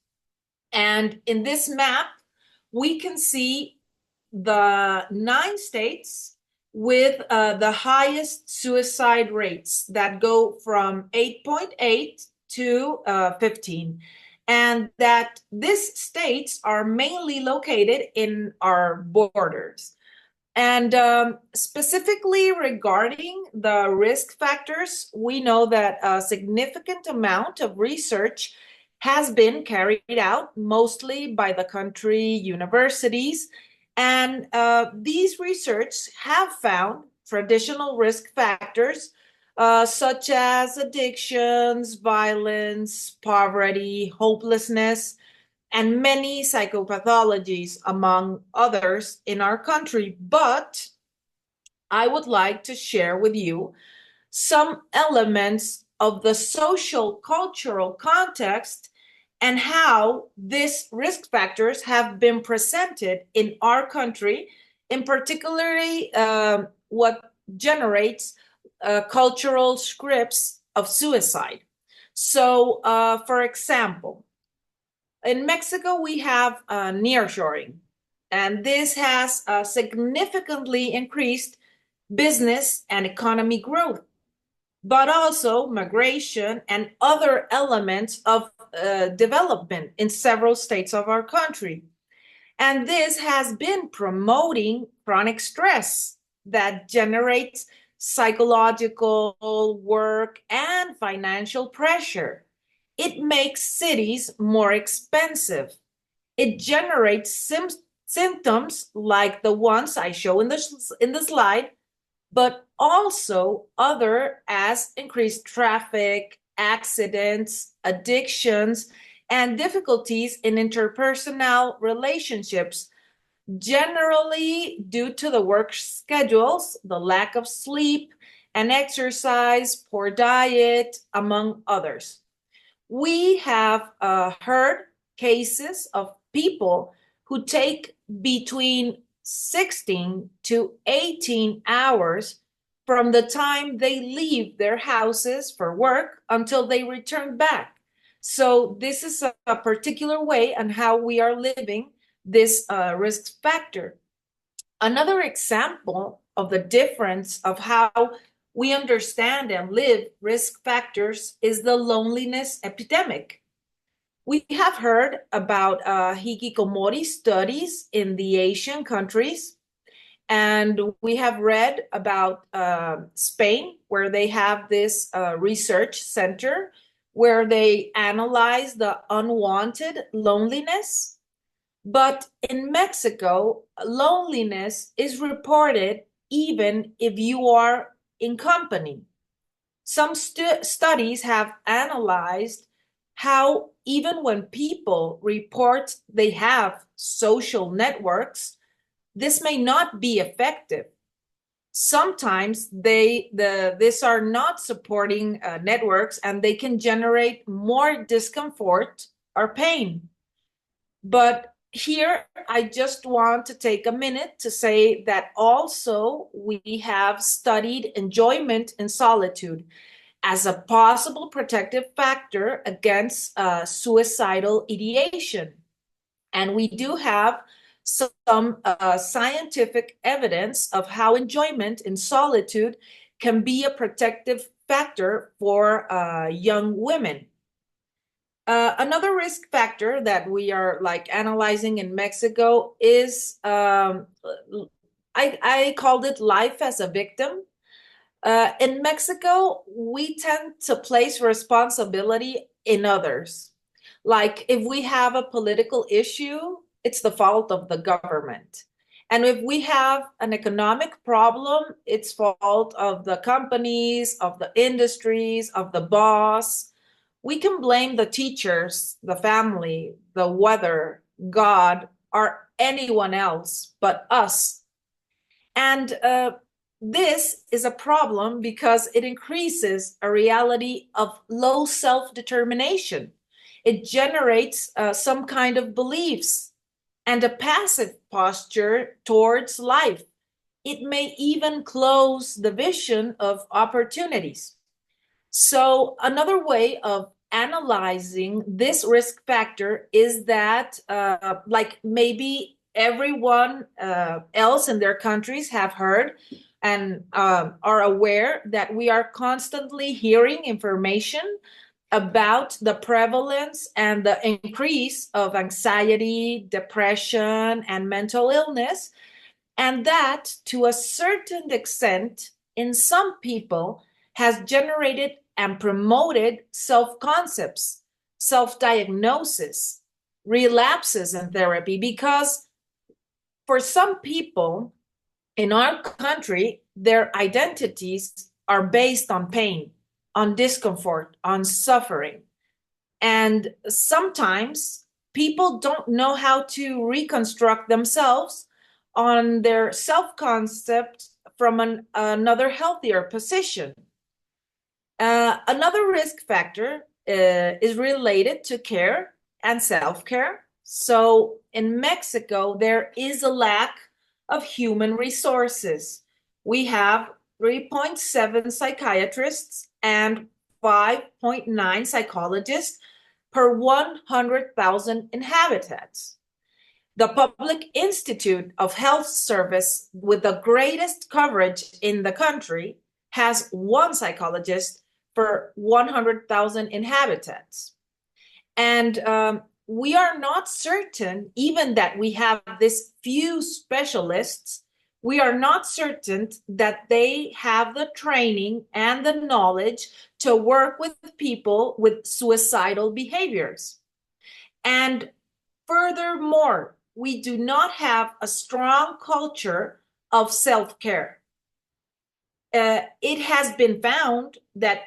And in this map, we can see the 9 states with the highest suicide rates that go from 8.8 to 15. And that these states are mainly located in our borders. And specifically regarding the risk factors, we know that a significant amount of research has been carried out mostly by the country universities. And these research have found traditional risk factors such as addictions, violence, poverty, hopelessness, and many psychopathologies, among others, in our country. But I would like to share with you some elements of the social cultural context and how these risk factors have been presented in our country, in particularly what generates cultural scripts of suicide. So, for example, in Mexico, we have nearshoring, and this has significantly increased business and economy growth, but also migration and other elements of development in several states of our country. And this has been promoting chronic stress that generates psychological work and financial pressure. It makes cities more expensive. It generates symptoms like the ones I show in the slide, but also other as increased traffic, accidents, addictions, and difficulties in interpersonal relationships, generally due to the work schedules, the lack of sleep and exercise, poor diet, among others. We have heard cases of people who take between 16 to 18 hours from the time they leave their houses for work until they return back. So this is a particular way on how we are living this risk factor. Another example of the difference of how we understand and live risk factors is the loneliness epidemic. We have heard about hikikomori studies in the Asian countries, and we have read about Spain, where they have this research center where they analyze the unwanted loneliness. But in Mexico, loneliness is reported even if you are in company. Some studies have analyzed how even when people report they have social networks, this may not be effective. Sometimes these are not supporting networks, and they can generate more discomfort or pain. But here, I just want to take a minute to say that also we have studied enjoyment in solitude as a possible protective factor against suicidal ideation. And we do have some scientific evidence of how enjoyment in solitude can be a protective factor for young women. Another risk factor that we are analyzing in Mexico is, I called it life as a victim. In Mexico, we tend to place responsibility in others. Like if we have a political issue, it's the fault of the government. And if we have an economic problem, it's fault of the companies, of the industries, of the boss. We can blame the teachers, the family, the weather, God, or anyone else but us. And this is a problem because it increases a reality of low self-determination. It generates some kind of beliefs and a passive posture towards life. It may even close the vision of opportunities. So another way of analyzing this risk factor is that maybe everyone else in their countries have heard and are aware that we are constantly hearing information about the prevalence and the increase of anxiety, depression, and mental illness, and that to a certain extent, in some people, has generated and promoted self-concepts, self-diagnosis, relapses in therapy, because for some people in our country, their identities are based on pain, on discomfort, on suffering. And sometimes people don't know how to reconstruct themselves on their self-concept from another healthier position. Another risk factor is related to care and self-care. So in Mexico, there is a lack of human resources. We have 3.7 psychiatrists and 5.9 psychologists per 100,000 inhabitants. The Public Institute of Health Service, with the greatest coverage in the country, has 1 psychologist per 100,000 inhabitants. And we are not certain, even that we have this few specialists, we are not certain that they have the training and the knowledge to work with people with suicidal behaviors. And furthermore, we do not have a strong culture of self-care. It has been found that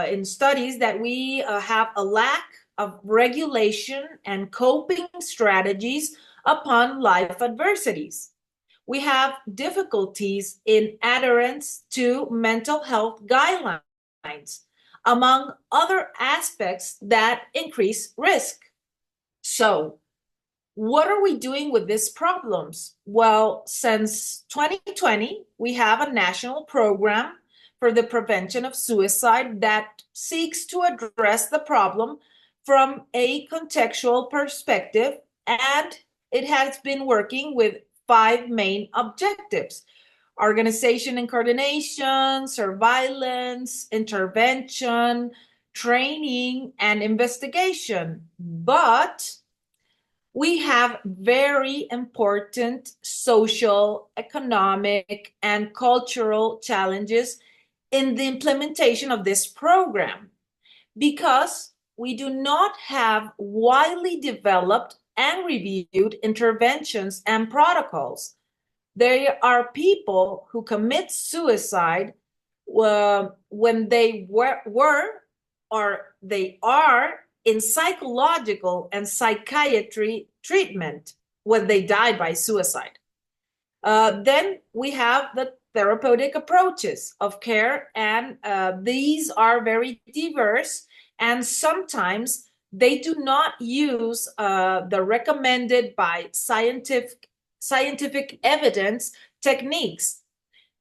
in studies that we have a lack of regulation and coping strategies upon life adversities. We have difficulties in adherence to mental health guidelines, among other aspects that increase risk. So, what are we doing with these problems? Well, since 2020, we have a national program for the prevention of suicide that seeks to address the problem from a contextual perspective, and it has been working with 5 main objectives: organization and coordination, surveillance, intervention, training, and investigation. But we have very important social, economic, and cultural challenges in the implementation of this program, because we do not have widely developed and reviewed interventions and protocols. There are people who commit suicide when they were or they are in psychological and psychiatry treatment when they die by suicide. Then we have the therapeutic approaches of care, and these are very diverse, and sometimes they do not use the recommended by scientific evidence techniques.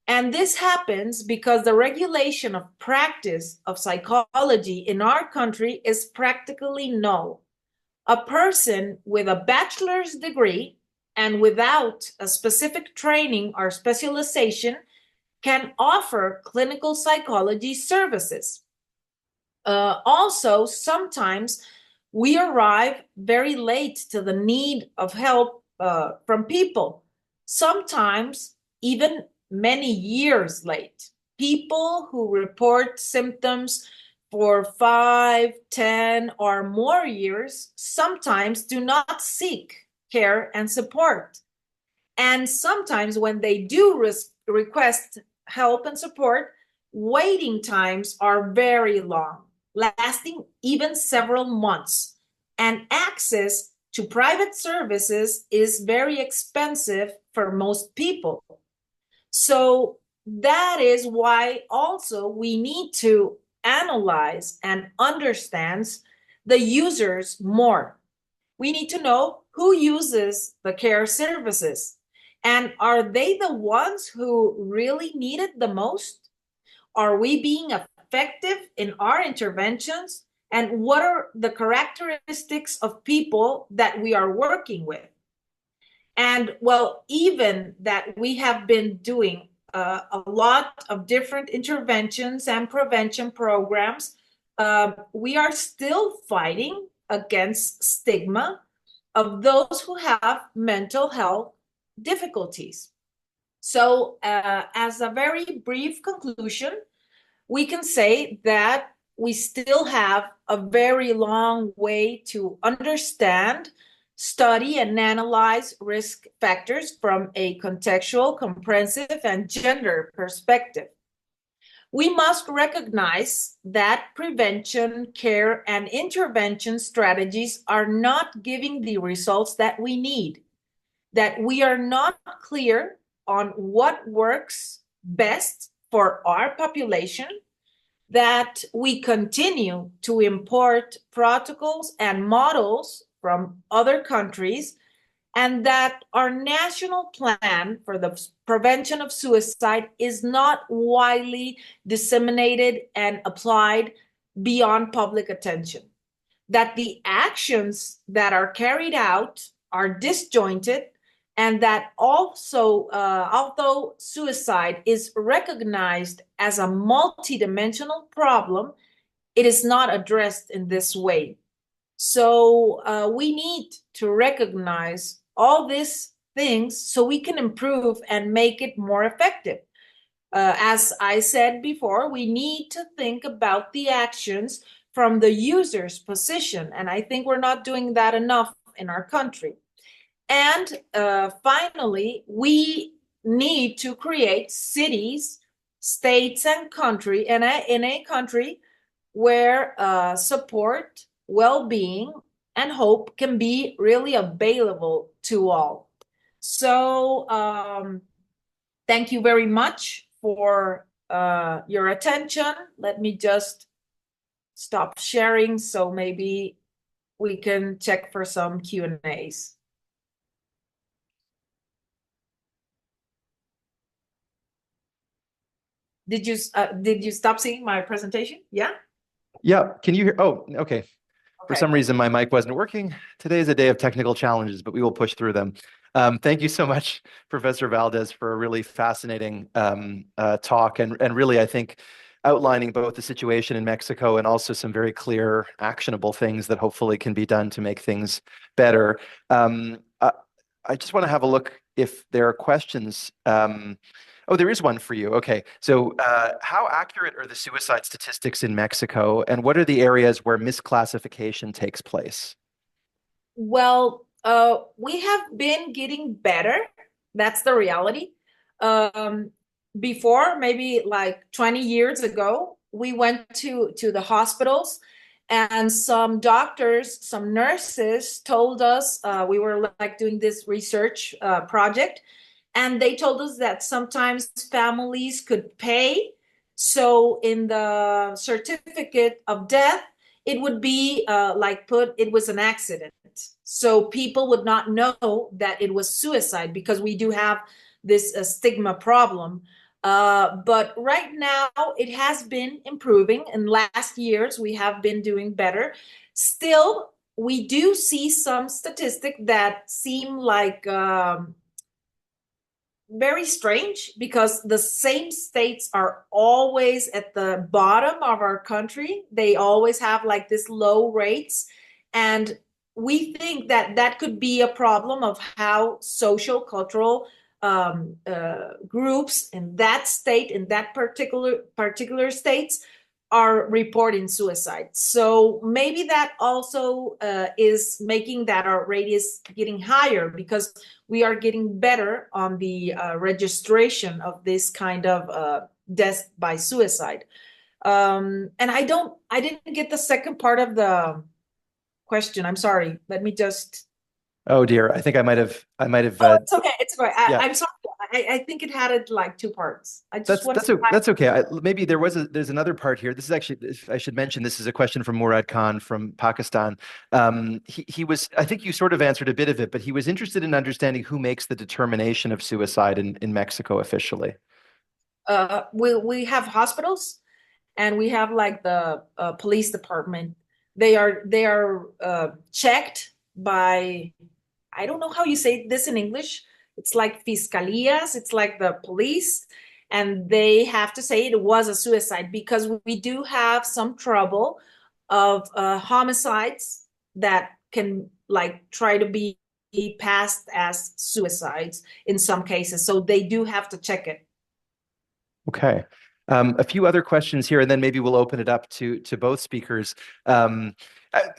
And this happens because the regulation of practice of psychology in our country is practically null. A person with a bachelor's degree and without a specific training or specialization can offer clinical psychology services. Also, sometimes we arrive very late to the need of help from people, sometimes even many years late. People who report symptoms for 5, 10, or more years sometimes do not seek care and support. And sometimes when they do request help and support, waiting times are very long, lasting even several months. And access to private services is very expensive for most people. So that is why also we need to analyze and understand the users more. We need to know who uses the care services, and are they the ones who really need it the most? Are we being effective in our interventions? And what are the characteristics of people that we are working with? And well, even that we have been doing a lot of different interventions and prevention programs, we are still fighting against stigma of those who have mental health difficulties. So as a very brief conclusion, we can say that we still have a very long way to understand, study, and analyze risk factors from a contextual, comprehensive, and gender perspective. We must recognize that prevention, care, and intervention strategies are not giving the results that we need, that we are not clear on what works best for our population, that we continue to import protocols and models from other countries, and that our national plan for the prevention of suicide is not widely disseminated and applied beyond public attention, that the actions that are carried out are disjointed, and that also, although suicide is recognized as a multidimensional problem, it is not addressed in this way. So we need to recognize all these things so we can improve and make it more effective. As I said before, we need to think about the actions from the user's position, and I think we're not doing that enough in our country. And finally, we need to create cities, states, and country in a country where support, well-being, and hope can be really available to all. So thank you very much for your attention. Let me just stop sharing so maybe we can check for some Q&As. Did you stop seeing my presentation? Yeah? Yeah, can you hear? Oh, okay. For Okay. some reason, my mic wasn't working. Today is a day of technical challenges, but we will push through them. Thank you so much, Professor Valdés, for a really fascinating talk, and really, I think, outlining both the situation in Mexico and also some very clear, actionable things that hopefully can be done to make things better. I just want to have a look if there are questions. Oh, there is one for you. Okay. So how accurate are the suicide statistics in Mexico, and what are the areas where misclassification takes place? Well, we have been getting better. That's the reality. Before, maybe like 20 years ago, we went to the hospitals, and some doctors, some nurses told us, we were like doing this research project, and they told us that sometimes families could pay. So in the certificate of death, it would be it was an accident. So people would not know that it was suicide, because we do have this stigma problem. But right now it has been improving. In last years, we have been doing better. Still, we do see some statistics that seem like very strange, because the same states are always at the bottom of our country. They always have like this low rates, and we think that that could be a problem of how social cultural groups in that state, in that particular states, are reporting suicide. So maybe that also is making that our rate is getting higher, because we are getting better on the registration of this kind of death by suicide. And I didn't get the second part of the question. I'm sorry. Let me just. Oh dear, I think I might have. Oh, it's okay. It's okay. Yeah. I'm sorry. I think it had like two parts. I just that's okay. Maybe there's another part here. This is actually, I should mention, this is a question from Murad Khan from Pakistan. He was, I think you sort of answered a bit of it, but he was interested in understanding who makes the determination of suicide in Mexico officially. We have hospitals, and we have like the police department. They are checked by, I don't know how you say this in English. It's like fiscalías. It's like the police, and they have to say it was a suicide, because we do have some trouble of homicides that can like try to be passed as suicides in some cases. So they do have to check it. Okay. A few other questions here, and then maybe we'll open it up to both speakers.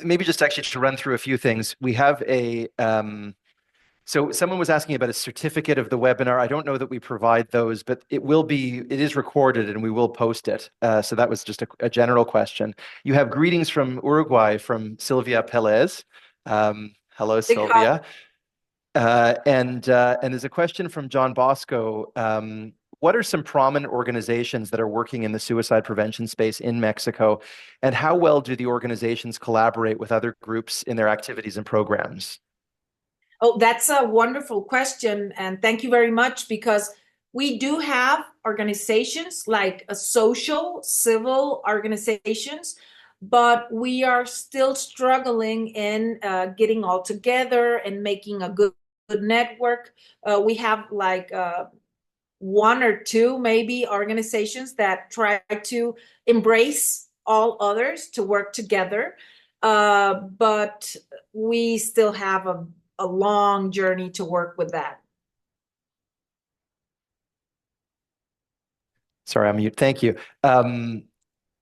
Maybe just actually to run through a few things. We have So someone was asking about a certificate of the webinar. I don't know that we provide those, but it is recorded and we will post it. So that was just a general question. You have greetings from Uruguay from Sylvia Pelez. Hello, Sylvia. And there's a question from John Bosco. What are some prominent organizations that are working in the suicide prevention space in Mexico? And how well do the organizations collaborate with other groups in their activities and programs? Oh, that's a wonderful question. And thank you very much, because we do have organizations like social, civil organizations, but we are still struggling in getting all together and making a good network. We have like one or two maybe organizations that try to embrace all others to work together, but we still have a long journey to work with that. Sorry, I'm mute. Thank you.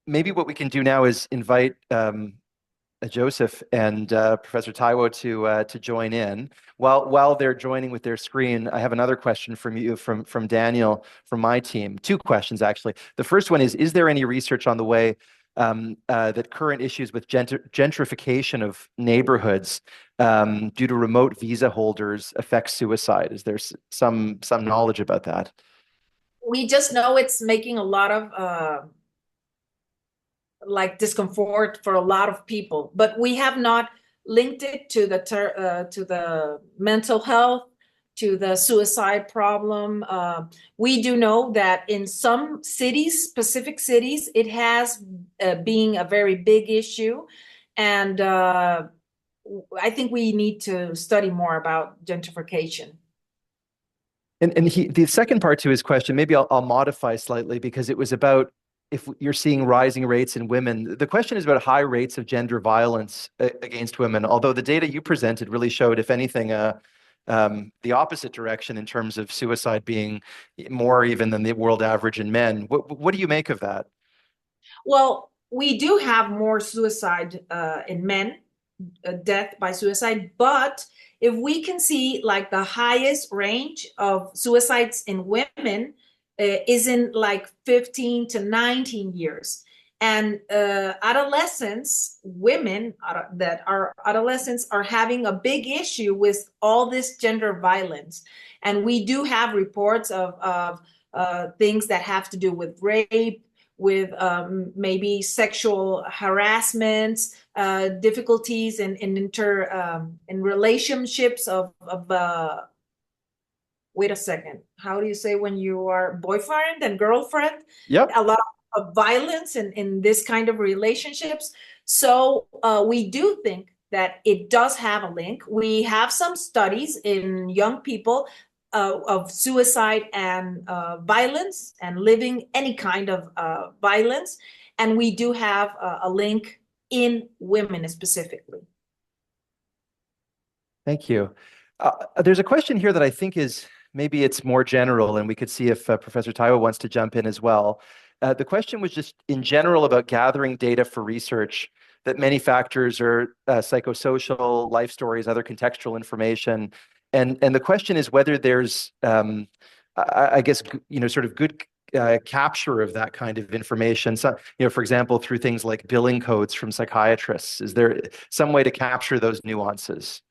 Maybe what we can do now is invite Joseph and Professor Taiwo to join in. While they're joining with their screen, I have another question from you, from Daniel, from my team. Two questions, actually. The first one is there any research on the way that current issues with gentrification of neighborhoods due to remote visa holders affect suicide? Is there some knowledge about that? We just know it's making a lot of like discomfort for a lot of people, but we have not linked it to the mental health, to the suicide problem. We do know that in some cities, specific cities, it has been a very big issue, and I think we need to study more about gentrification. And the second part to his question, maybe I'll modify slightly, because it was about if you're seeing rising rates in women. The question is about high rates of gender violence against women, although the data you presented really showed, if anything, the opposite direction in terms of suicide being more even than the world average in men. What do you make of that? Well, we do have more suicide in men, death by suicide, but if we can see like the highest range of suicides in women is in like 15 to 19 years. And adolescents, women that are adolescents, are having a big issue with all this gender violence. And we do have reports of things that have to do with rape, with maybe sexual harassment, difficulties in relationships of wait a second, how do you say when you are boyfriend and girlfriend? Yep. A lot of violence in this kind of relationships. So we do think that it does have a link. We have some studies in young people of suicide and violence and living any kind of violence. And we do have a link in women specifically. Thank you. There's a question here that I think is, maybe it's more general, and we could see if Professor Taiwo wants to jump in as well. The question was just in general about gathering data for research, that many factors are psychosocial, life stories, other contextual information. And the question is whether there's, I guess, sort of good capture of that kind of information. So, for example, through things like billing codes from psychiatrists. Is there some way to capture those nuances?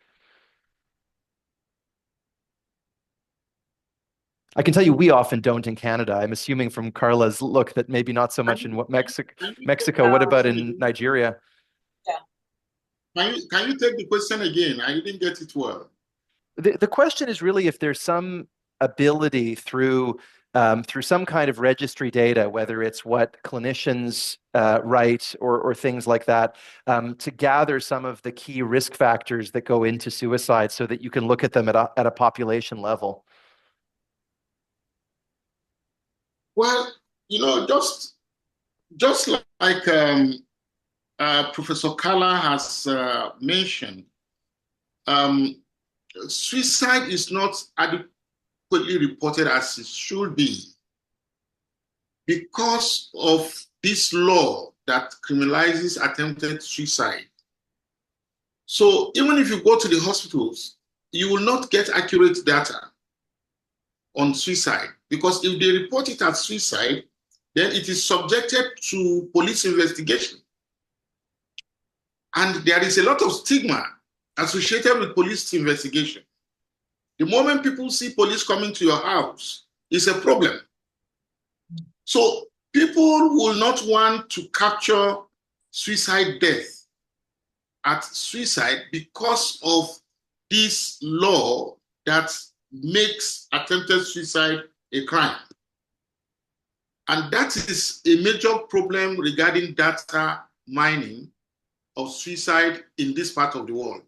I can tell you we often don't in Canada. I'm assuming from Karla's look that maybe not so much in Mexico. What about in Nigeria? Yeah. Can you take the question again? I didn't get it well. The question is really if there's some ability through some kind of registry data, whether it's what clinicians write or things like that, to gather some of the key risk factors that go into suicide so that you can look at them at a population level. Well, just like Professor Karla has mentioned, suicide is not adequately reported as it should be because of this law that criminalizes attempted suicide. So even if you go to the hospitals, you will not get accurate data on suicide, because if they report it as suicide, then it is subjected to police investigation. And there is a lot of stigma associated with police investigation. The moment people see police coming to your house, it's a problem. So people will not want to capture suicide death at suicide because of this law that makes attempted suicide a crime. And that is a major problem regarding data mining of suicide in this part of the world.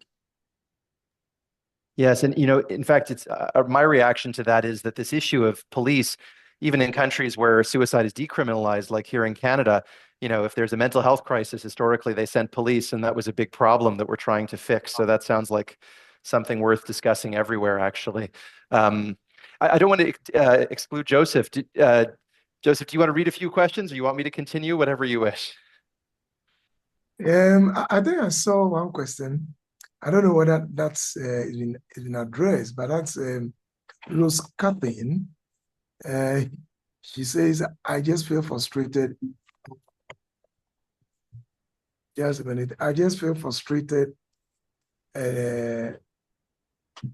Yes, and in fact, it's my reaction to that is that this issue of police, even in countries where suicide is decriminalized, like here in Canada, if there's a mental health crisis, historically they sent police, and that was a big problem that we're trying to fix. So that sounds like something worth discussing everywhere, actually. I don't want to exclude Joseph. Joseph, do you want to read a few questions, or you want me to continue? Whatever you wish. I think I saw one question. I don't know whether that's been addressed, but that's Rose Catherine. She says, I just feel frustrated. Just a minute. I just feel frustrated. I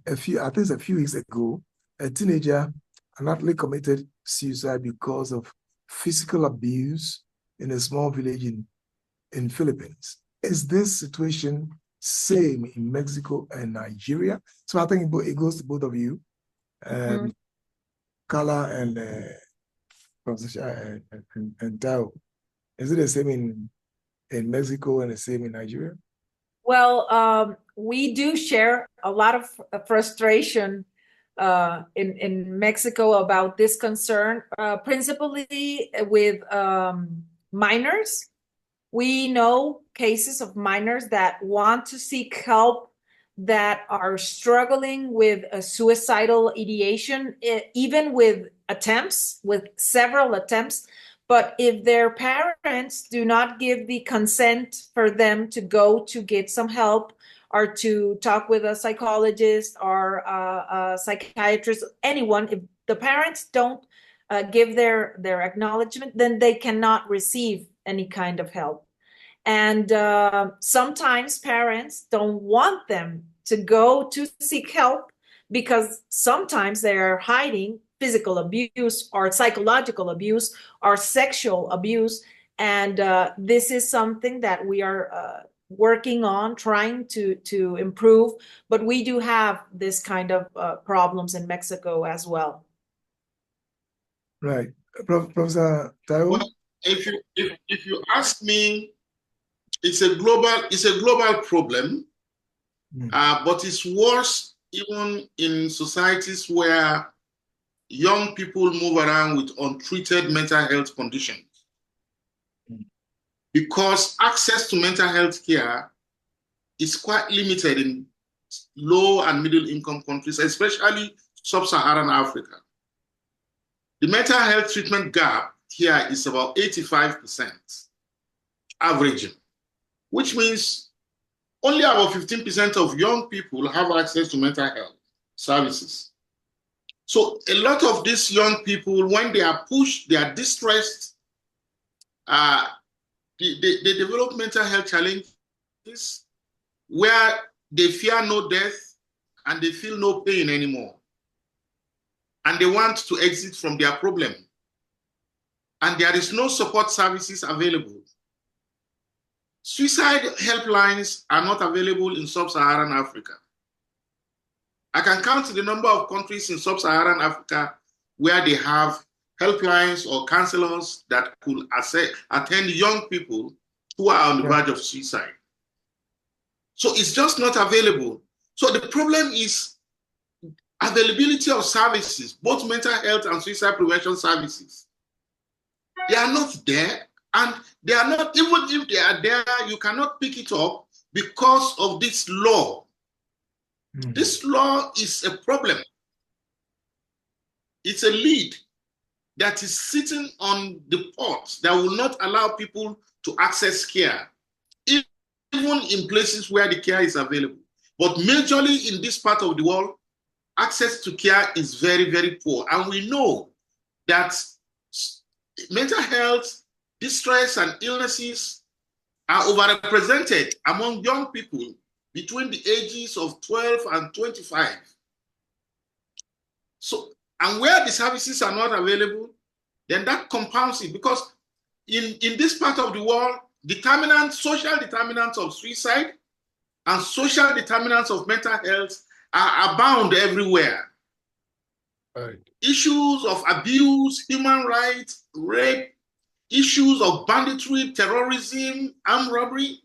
think it's a few weeks ago, a teenager, an athlete, committed suicide because of physical abuse in a small village in Philippines. Is this situation same in Mexico and Nigeria? So I think it goes to both of you, Karla and Patricia and Taiwo. Is it the same in Mexico and the same in Nigeria? Well, we do share a lot of frustration in Mexico about this concern, principally with minors. We know cases of minors that want to seek help, that are struggling with a suicidal ideation, even with several attempts. But if their parents do not give the consent for them to go to get some help, or to talk with a psychologist or a psychiatrist, anyone, if the parents don't give their acknowledgement, then they cannot receive any kind of help. And sometimes parents don't want them to go to seek help because sometimes they're hiding physical abuse or psychological abuse or sexual abuse. And this is something that we are working on, trying to improve. But we do have this kind of problems in Mexico as well. Right. Professor Taiwo? Well, if you ask me, it's a global problem, but it's worse even in societies where young people move around with untreated mental health conditions. Because access to mental health care is quite limited in low and middle income countries, especially sub-Saharan Africa. The mental health treatment gap here is about 85%, averaging, which means only about 15% of young people have access to mental health services. So a lot of these young people, when they are pushed, they are distressed, they develop mental health challenges where they fear no death and they feel no pain anymore. And they want to exit from their problem. And there is no support services available. Suicide helplines are not available in sub-Saharan Africa. I can count the number of countries in sub-Saharan Africa where they have helplines or counselors that could attend young people who are on the verge of suicide. So it's just not available. So the problem is availability of services, both mental health and suicide prevention services. They are not there, and they are not, even if they are there, you cannot pick it up because of this law. This law is a problem. It's a lead that is sitting on the pot that will not allow people to access care, even in places where the care is available. But majorly in this part of the world, access to care is very, very poor. And we know that mental health, distress, and illnesses are overrepresented among young people between the ages of 12 and 25. So, and where the services are not available, then that compounds it, because in this part of the world, social determinants of suicide and social determinants of mental health are abound everywhere. Right. Issues of abuse, human rights, rape, issues of banditry, terrorism, armed robbery,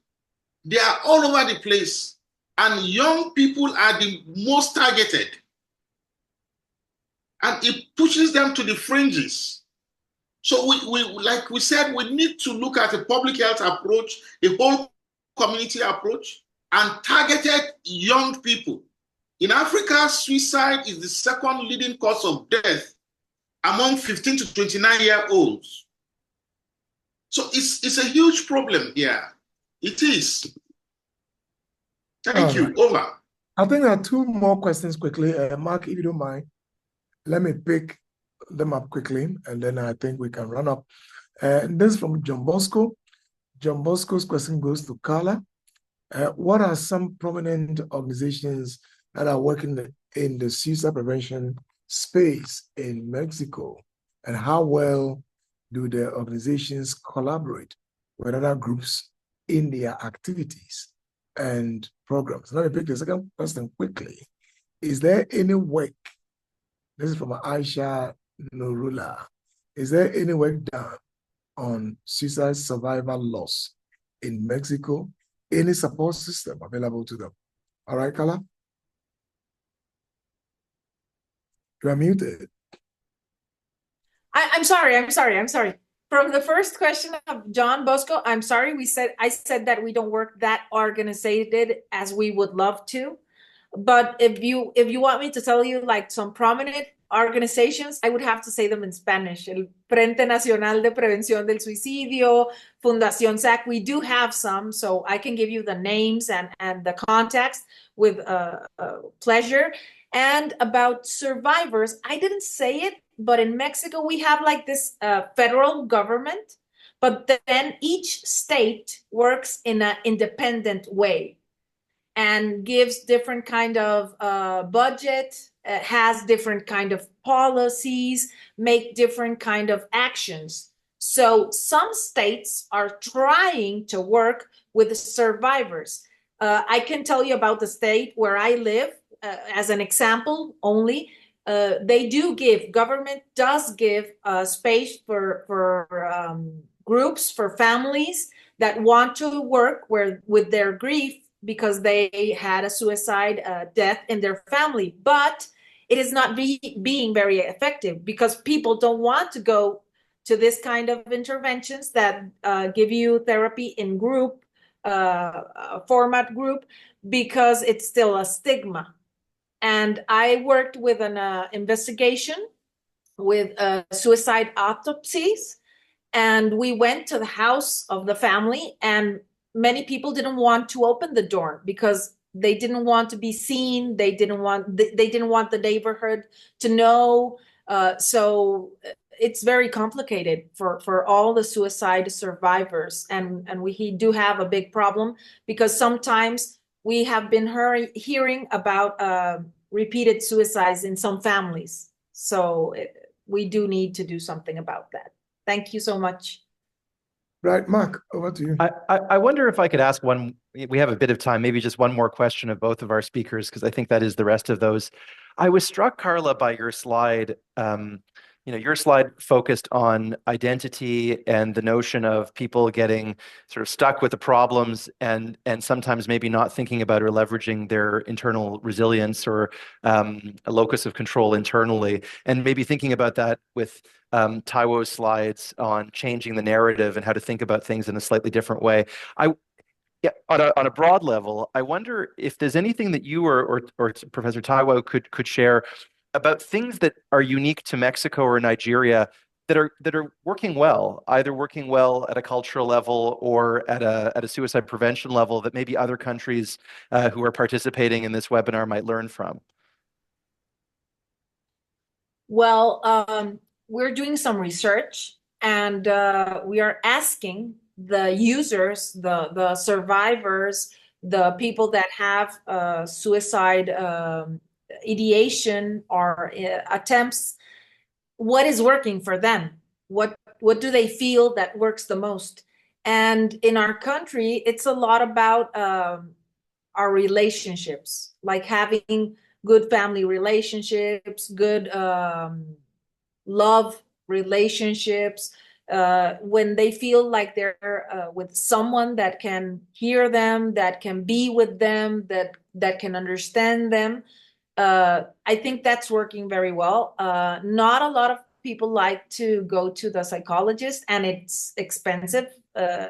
they are all over the place. And young people are the most targeted. And it pushes them to the fringes. So like we said, we need to look at a public health approach, a whole community approach, and targeted young people. In Africa, suicide is the second leading cause of death among 15 to 29-year-olds. So it's a huge problem here. It is. Thank you. Over. I think there are two more questions quickly. Mark, if you don't mind, let me pick them up quickly, and then I think we can run up. This is from John Bosco. John Bosco's question goes to Karla. What are some prominent organizations that are working in the suicide prevention space in Mexico, and how well do the organizations collaborate with other groups in their activities and programs? Let me pick the second question quickly. Is there any work, this is from Aisha Nurullah, is there any work done on suicide survivor loss in Mexico? Any support system available to them? All right, Karla? You are muted. I'm sorry. From the first question of John Bosco, I'm sorry, I said that we don't work that organized as we would love to. But if you want me to tell you like some prominent organizations, I would have to say them in Spanish. El Frente Nacional de Prevención del Suicidio, Fundación SAC, we do have some, so I can give you the names and the context with pleasure. And about survivors, I didn't say it, but in Mexico, we have like this federal government, but then each state works in an independent way and gives different kind of budget, has different kind of policies, make different kind of actions. So some states are trying to work with the survivors. I can tell you about the state where I live, as an example only. Government does give space for groups, for families that want to work with their grief because they had a suicide death in their family. But it is not being very effective because people don't want to go to this kind of interventions that give you therapy in group, format group, because it's still a stigma. And I worked with an investigation with suicide autopsies, and we went to the house of the family, and many people didn't want to open the door because they didn't want to be seen. They didn't want the neighborhood to know. So it's very complicated for all the suicide survivors, and we do have a big problem because sometimes we have been hearing about repeated suicides in some families. So we do need to do something about that. Thank you so much. Right, Mark, over to you. I wonder if I could ask one, we have a bit of time, maybe just one more question of both of our speakers, because I think that is the rest of those. I was struck, Karla, by your slide. Your slide focused on identity and the notion of people getting sort of stuck with the problems and sometimes maybe not thinking about or leveraging their internal resilience or a locus of control internally, and maybe thinking about that with Taiwo's slides on changing the narrative and how to think about things in a slightly different way. On a broad level, I wonder if there's anything that you or Professor Taiwo could share about things that are unique to Mexico or Nigeria that are working well, either working well at a cultural level or at a suicide prevention level that maybe other countries who are participating in this webinar might learn from? Well, we're doing some research, and we are asking the users, the survivors, the people that have suicide ideation or attempts, what is working for them? What do they feel that works the most? And in our country, it's a lot about our relationships, like having good family relationships, good love relationships, when they feel like they're with someone that can hear them, that can be with them, that can understand them. I think that's working very well. Not a lot of people like to go to the psychologist, and it's expensive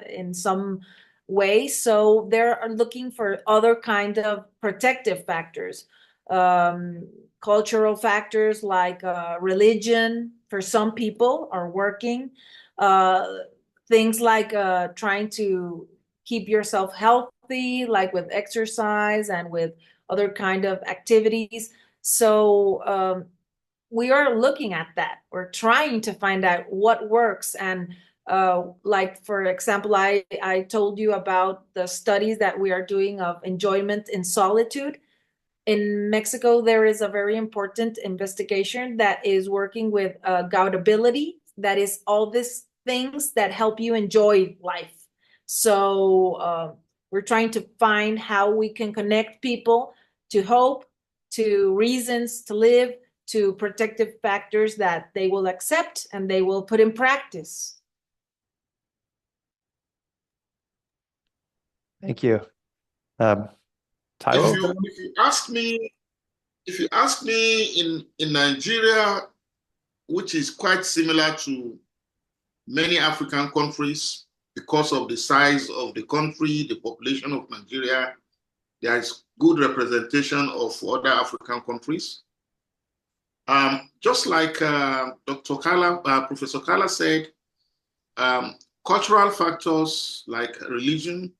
in some way. So they're looking for other kind of protective factors, cultural factors like religion for some people are working. Things like trying to keep yourself healthy, like with exercise and with other kind of activities. So we are looking at that. We're trying to find out what works. And like, for example, I told you about the studies that we are doing of enjoyment in solitude. In Mexico, there is a very important investigation that is working with gaudability. That is all these things that help you enjoy life. So we're trying to find how we can connect people to hope, to reasons to live, to protective factors that they will accept and they will put in practice. Thank you. Taiwo? If you ask me in Nigeria, which is quite similar to many African countries because of the size of the country, the population of Nigeria, there is good representation of other African countries. Just like Dr. Karla, Professor Karla said, cultural factors like religion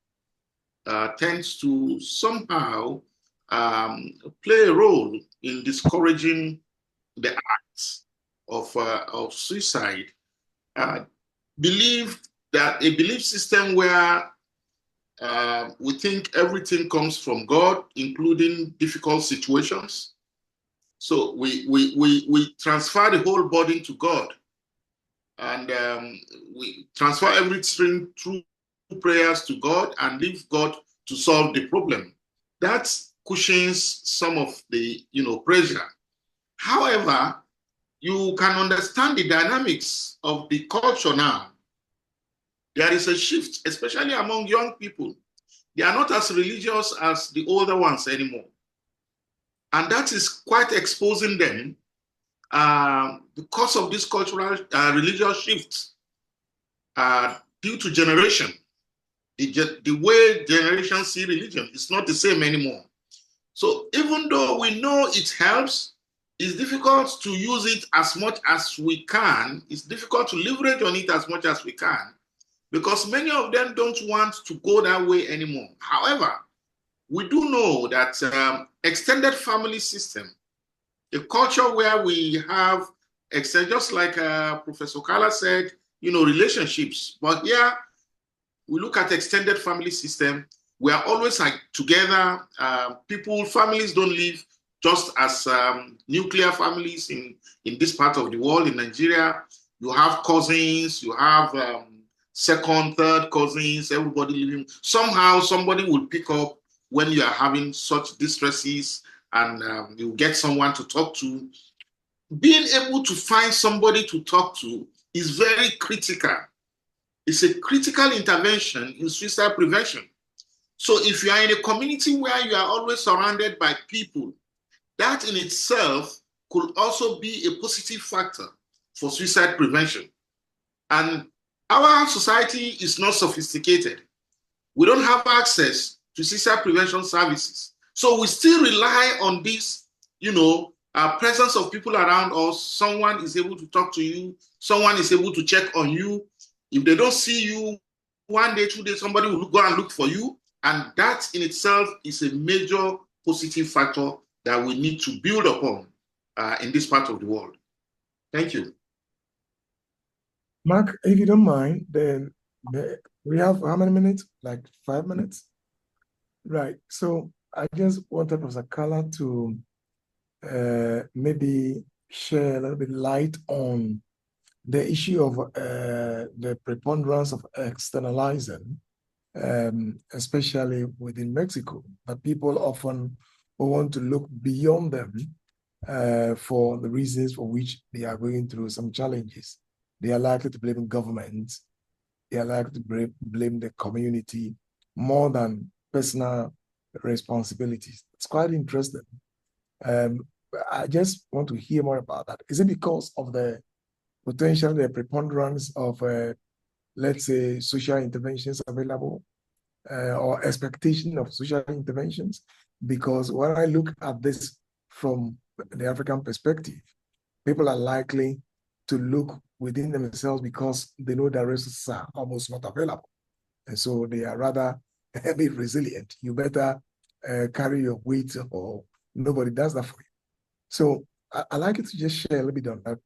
tends to somehow play a role in discouraging the acts of suicide. Believe that a belief system where we think everything comes from God, including difficult situations. So we transfer the whole burden to God, and we transfer everything through prayers to God and leave God to solve the problem. That cushions some of the pressure. However, you can understand the dynamics of the culture now. There is a shift, especially among young people. They are not as religious as the older ones anymore. And that is quite exposing them because of this cultural religious shift due to generation. The way generations see religion is not the same anymore. So even though we know it helps, it's difficult to use it as much as we can. It's difficult to leverage on it as much as we can because many of them don't want to go that way anymore. However, we do know that extended family system, a culture where we have, just like Professor Karla said, relationships. But here, we look at extended family system. We are always together. Families don't live just as nuclear families in this part of the world. In Nigeria, you have cousins, you have second, third cousins, everybody living. Somehow somebody will pick up when you are having such distresses and you get someone to talk to. Being able to find somebody to talk to is very critical. It's a critical intervention in suicide prevention. So if you are in a community where you are always surrounded by people, that in itself could also be a positive factor for suicide prevention. And our society is not sophisticated. We don't have access to suicide prevention services. So we still rely on these, presence of people around us, someone is able to talk to you, someone is able to check on you. If they don't see you, 1 day, 2 days, somebody will go and look for you. And that in itself is a major positive factor that we need to build upon in this part of the world. Thank you. Mark, if you don't mind, then we have how many minutes? Like 5 minutes? Right. So I just wanted Professor Karla to maybe share a little bit light on the issue of the preponderance of externalizing, especially within Mexico, that people often want to look beyond them for the reasons for which they are going through some challenges. They are likely to blame government. They are likely to blame the community more than personal responsibilities. It's quite interesting. I just want to hear more about that. Is it because of the potential, the preponderance of, let's say, social interventions available or expectation of social interventions? Because when I look at this from the African perspective, people are likely to look within themselves because they know the resources are almost not available. And so they are rather a bit resilient. You better carry your weight or nobody does that for you. So I'd like you to just share a little bit on that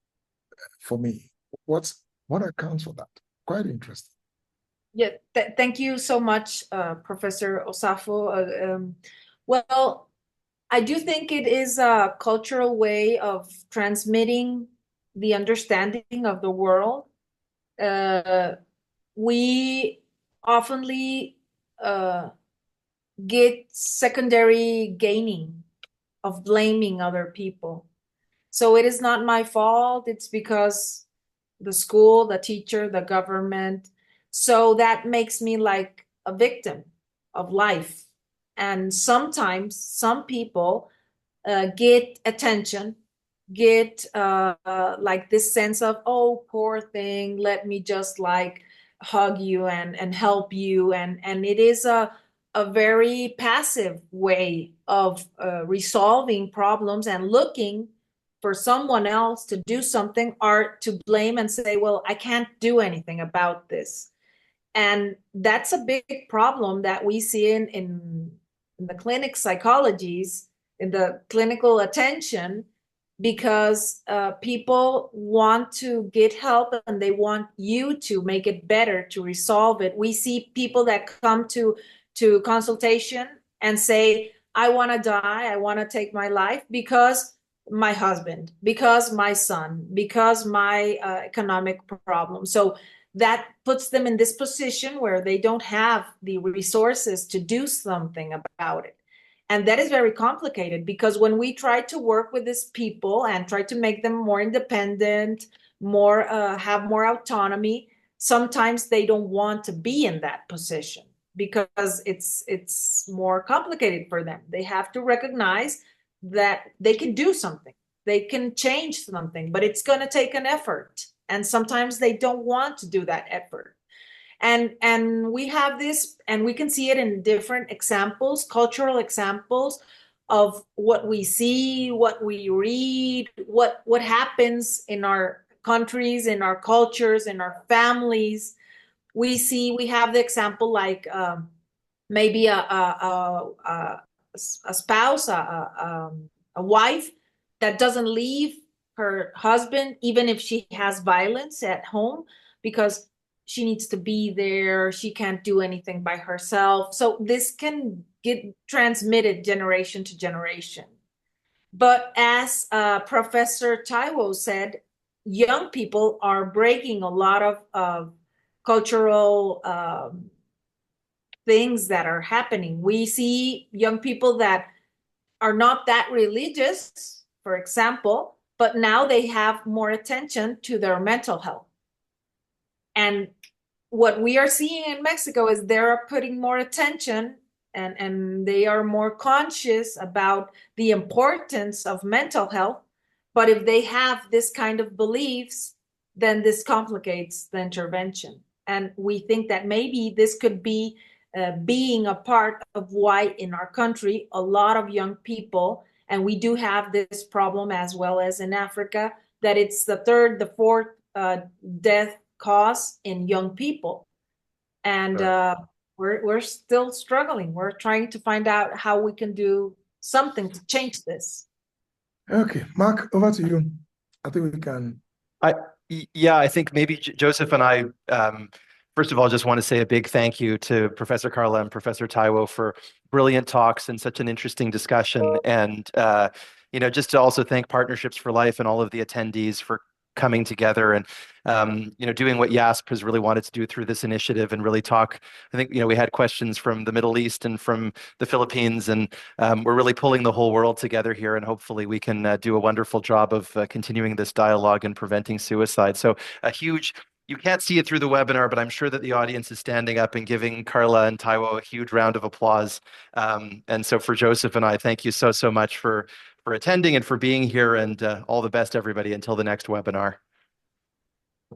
for me. What accounts for that? Quite interesting. Yeah, thank you so much, Professor Osafo. Well, I do think it is a cultural way of transmitting the understanding of the world. We oftenly get secondary gaining of blaming other people. So it is not my fault. It's because the school, the teacher, the government. So that makes me like a victim of life. And sometimes some people get attention, get like this sense of, oh, poor thing, let me just like hug you and help you. And it is a very passive way of resolving problems and looking for someone else to do something or to blame and say, well, I can't do anything about this. And that's a big problem that we see in the clinic psychologies, in the clinical attention, because people want to get help and they want you to make it better, to resolve it. We see people that come to consultation and say, I want to die, I want to take my life because my husband, because my son, because my economic problem. So that puts them in this position where they don't have the resources to do something about it. And that is very complicated because when we try to work with these people and try to make them more independent, more have more autonomy, sometimes they don't want to be in that position because it's more complicated for them. They have to recognize that they can do something, they can change something, but it's going to take an effort. And sometimes they don't want to do that effort. And we have this, and we can see it in different examples, cultural examples of what we see, what we read, what happens in our countries, in our cultures, in our families. We have the example like maybe a spouse, a wife that doesn't leave her husband, even if she has violence at home, because she needs to be there. She can't do anything by herself. So this can get transmitted generation to generation. But as Professor Taiwo said, young people are breaking a lot of cultural things that are happening. We see young people that are not that religious, for example, but now they have more attention to their mental health. And what we are seeing in Mexico is they're putting more attention and they are more conscious about the importance of mental health. But if they have this kind of beliefs, then this complicates the intervention. And we think that maybe this could be being a part of why in our country, a lot of young people And we do have this problem as well as in Africa, that it's the third, the fourth death cause in young people. And we're still struggling. We're trying to find out how we can do something to change this. Okay, Mark, over to you. I think we can. Yeah, I think maybe Joseph and I, first of all, just want to say a big thank you to Professor Karla and Professor Taiwo for brilliant talks and such an interesting discussion. And, just to also thank Partnerships for Life and all of the attendees for coming together and, doing what YASP has really wanted to do through this initiative and really talk. I think, we had questions from the Middle East and from the Philippines, and we're really pulling the whole world together here, and hopefully we can do a wonderful job of continuing this dialogue and preventing suicide. So you can't see it through the webinar, but I'm sure that the audience is standing up and giving Karla and Taiwo a huge round of applause. And so for Joseph and I, thank you so much for attending and for being here, and all the best, everybody, until the next webinar.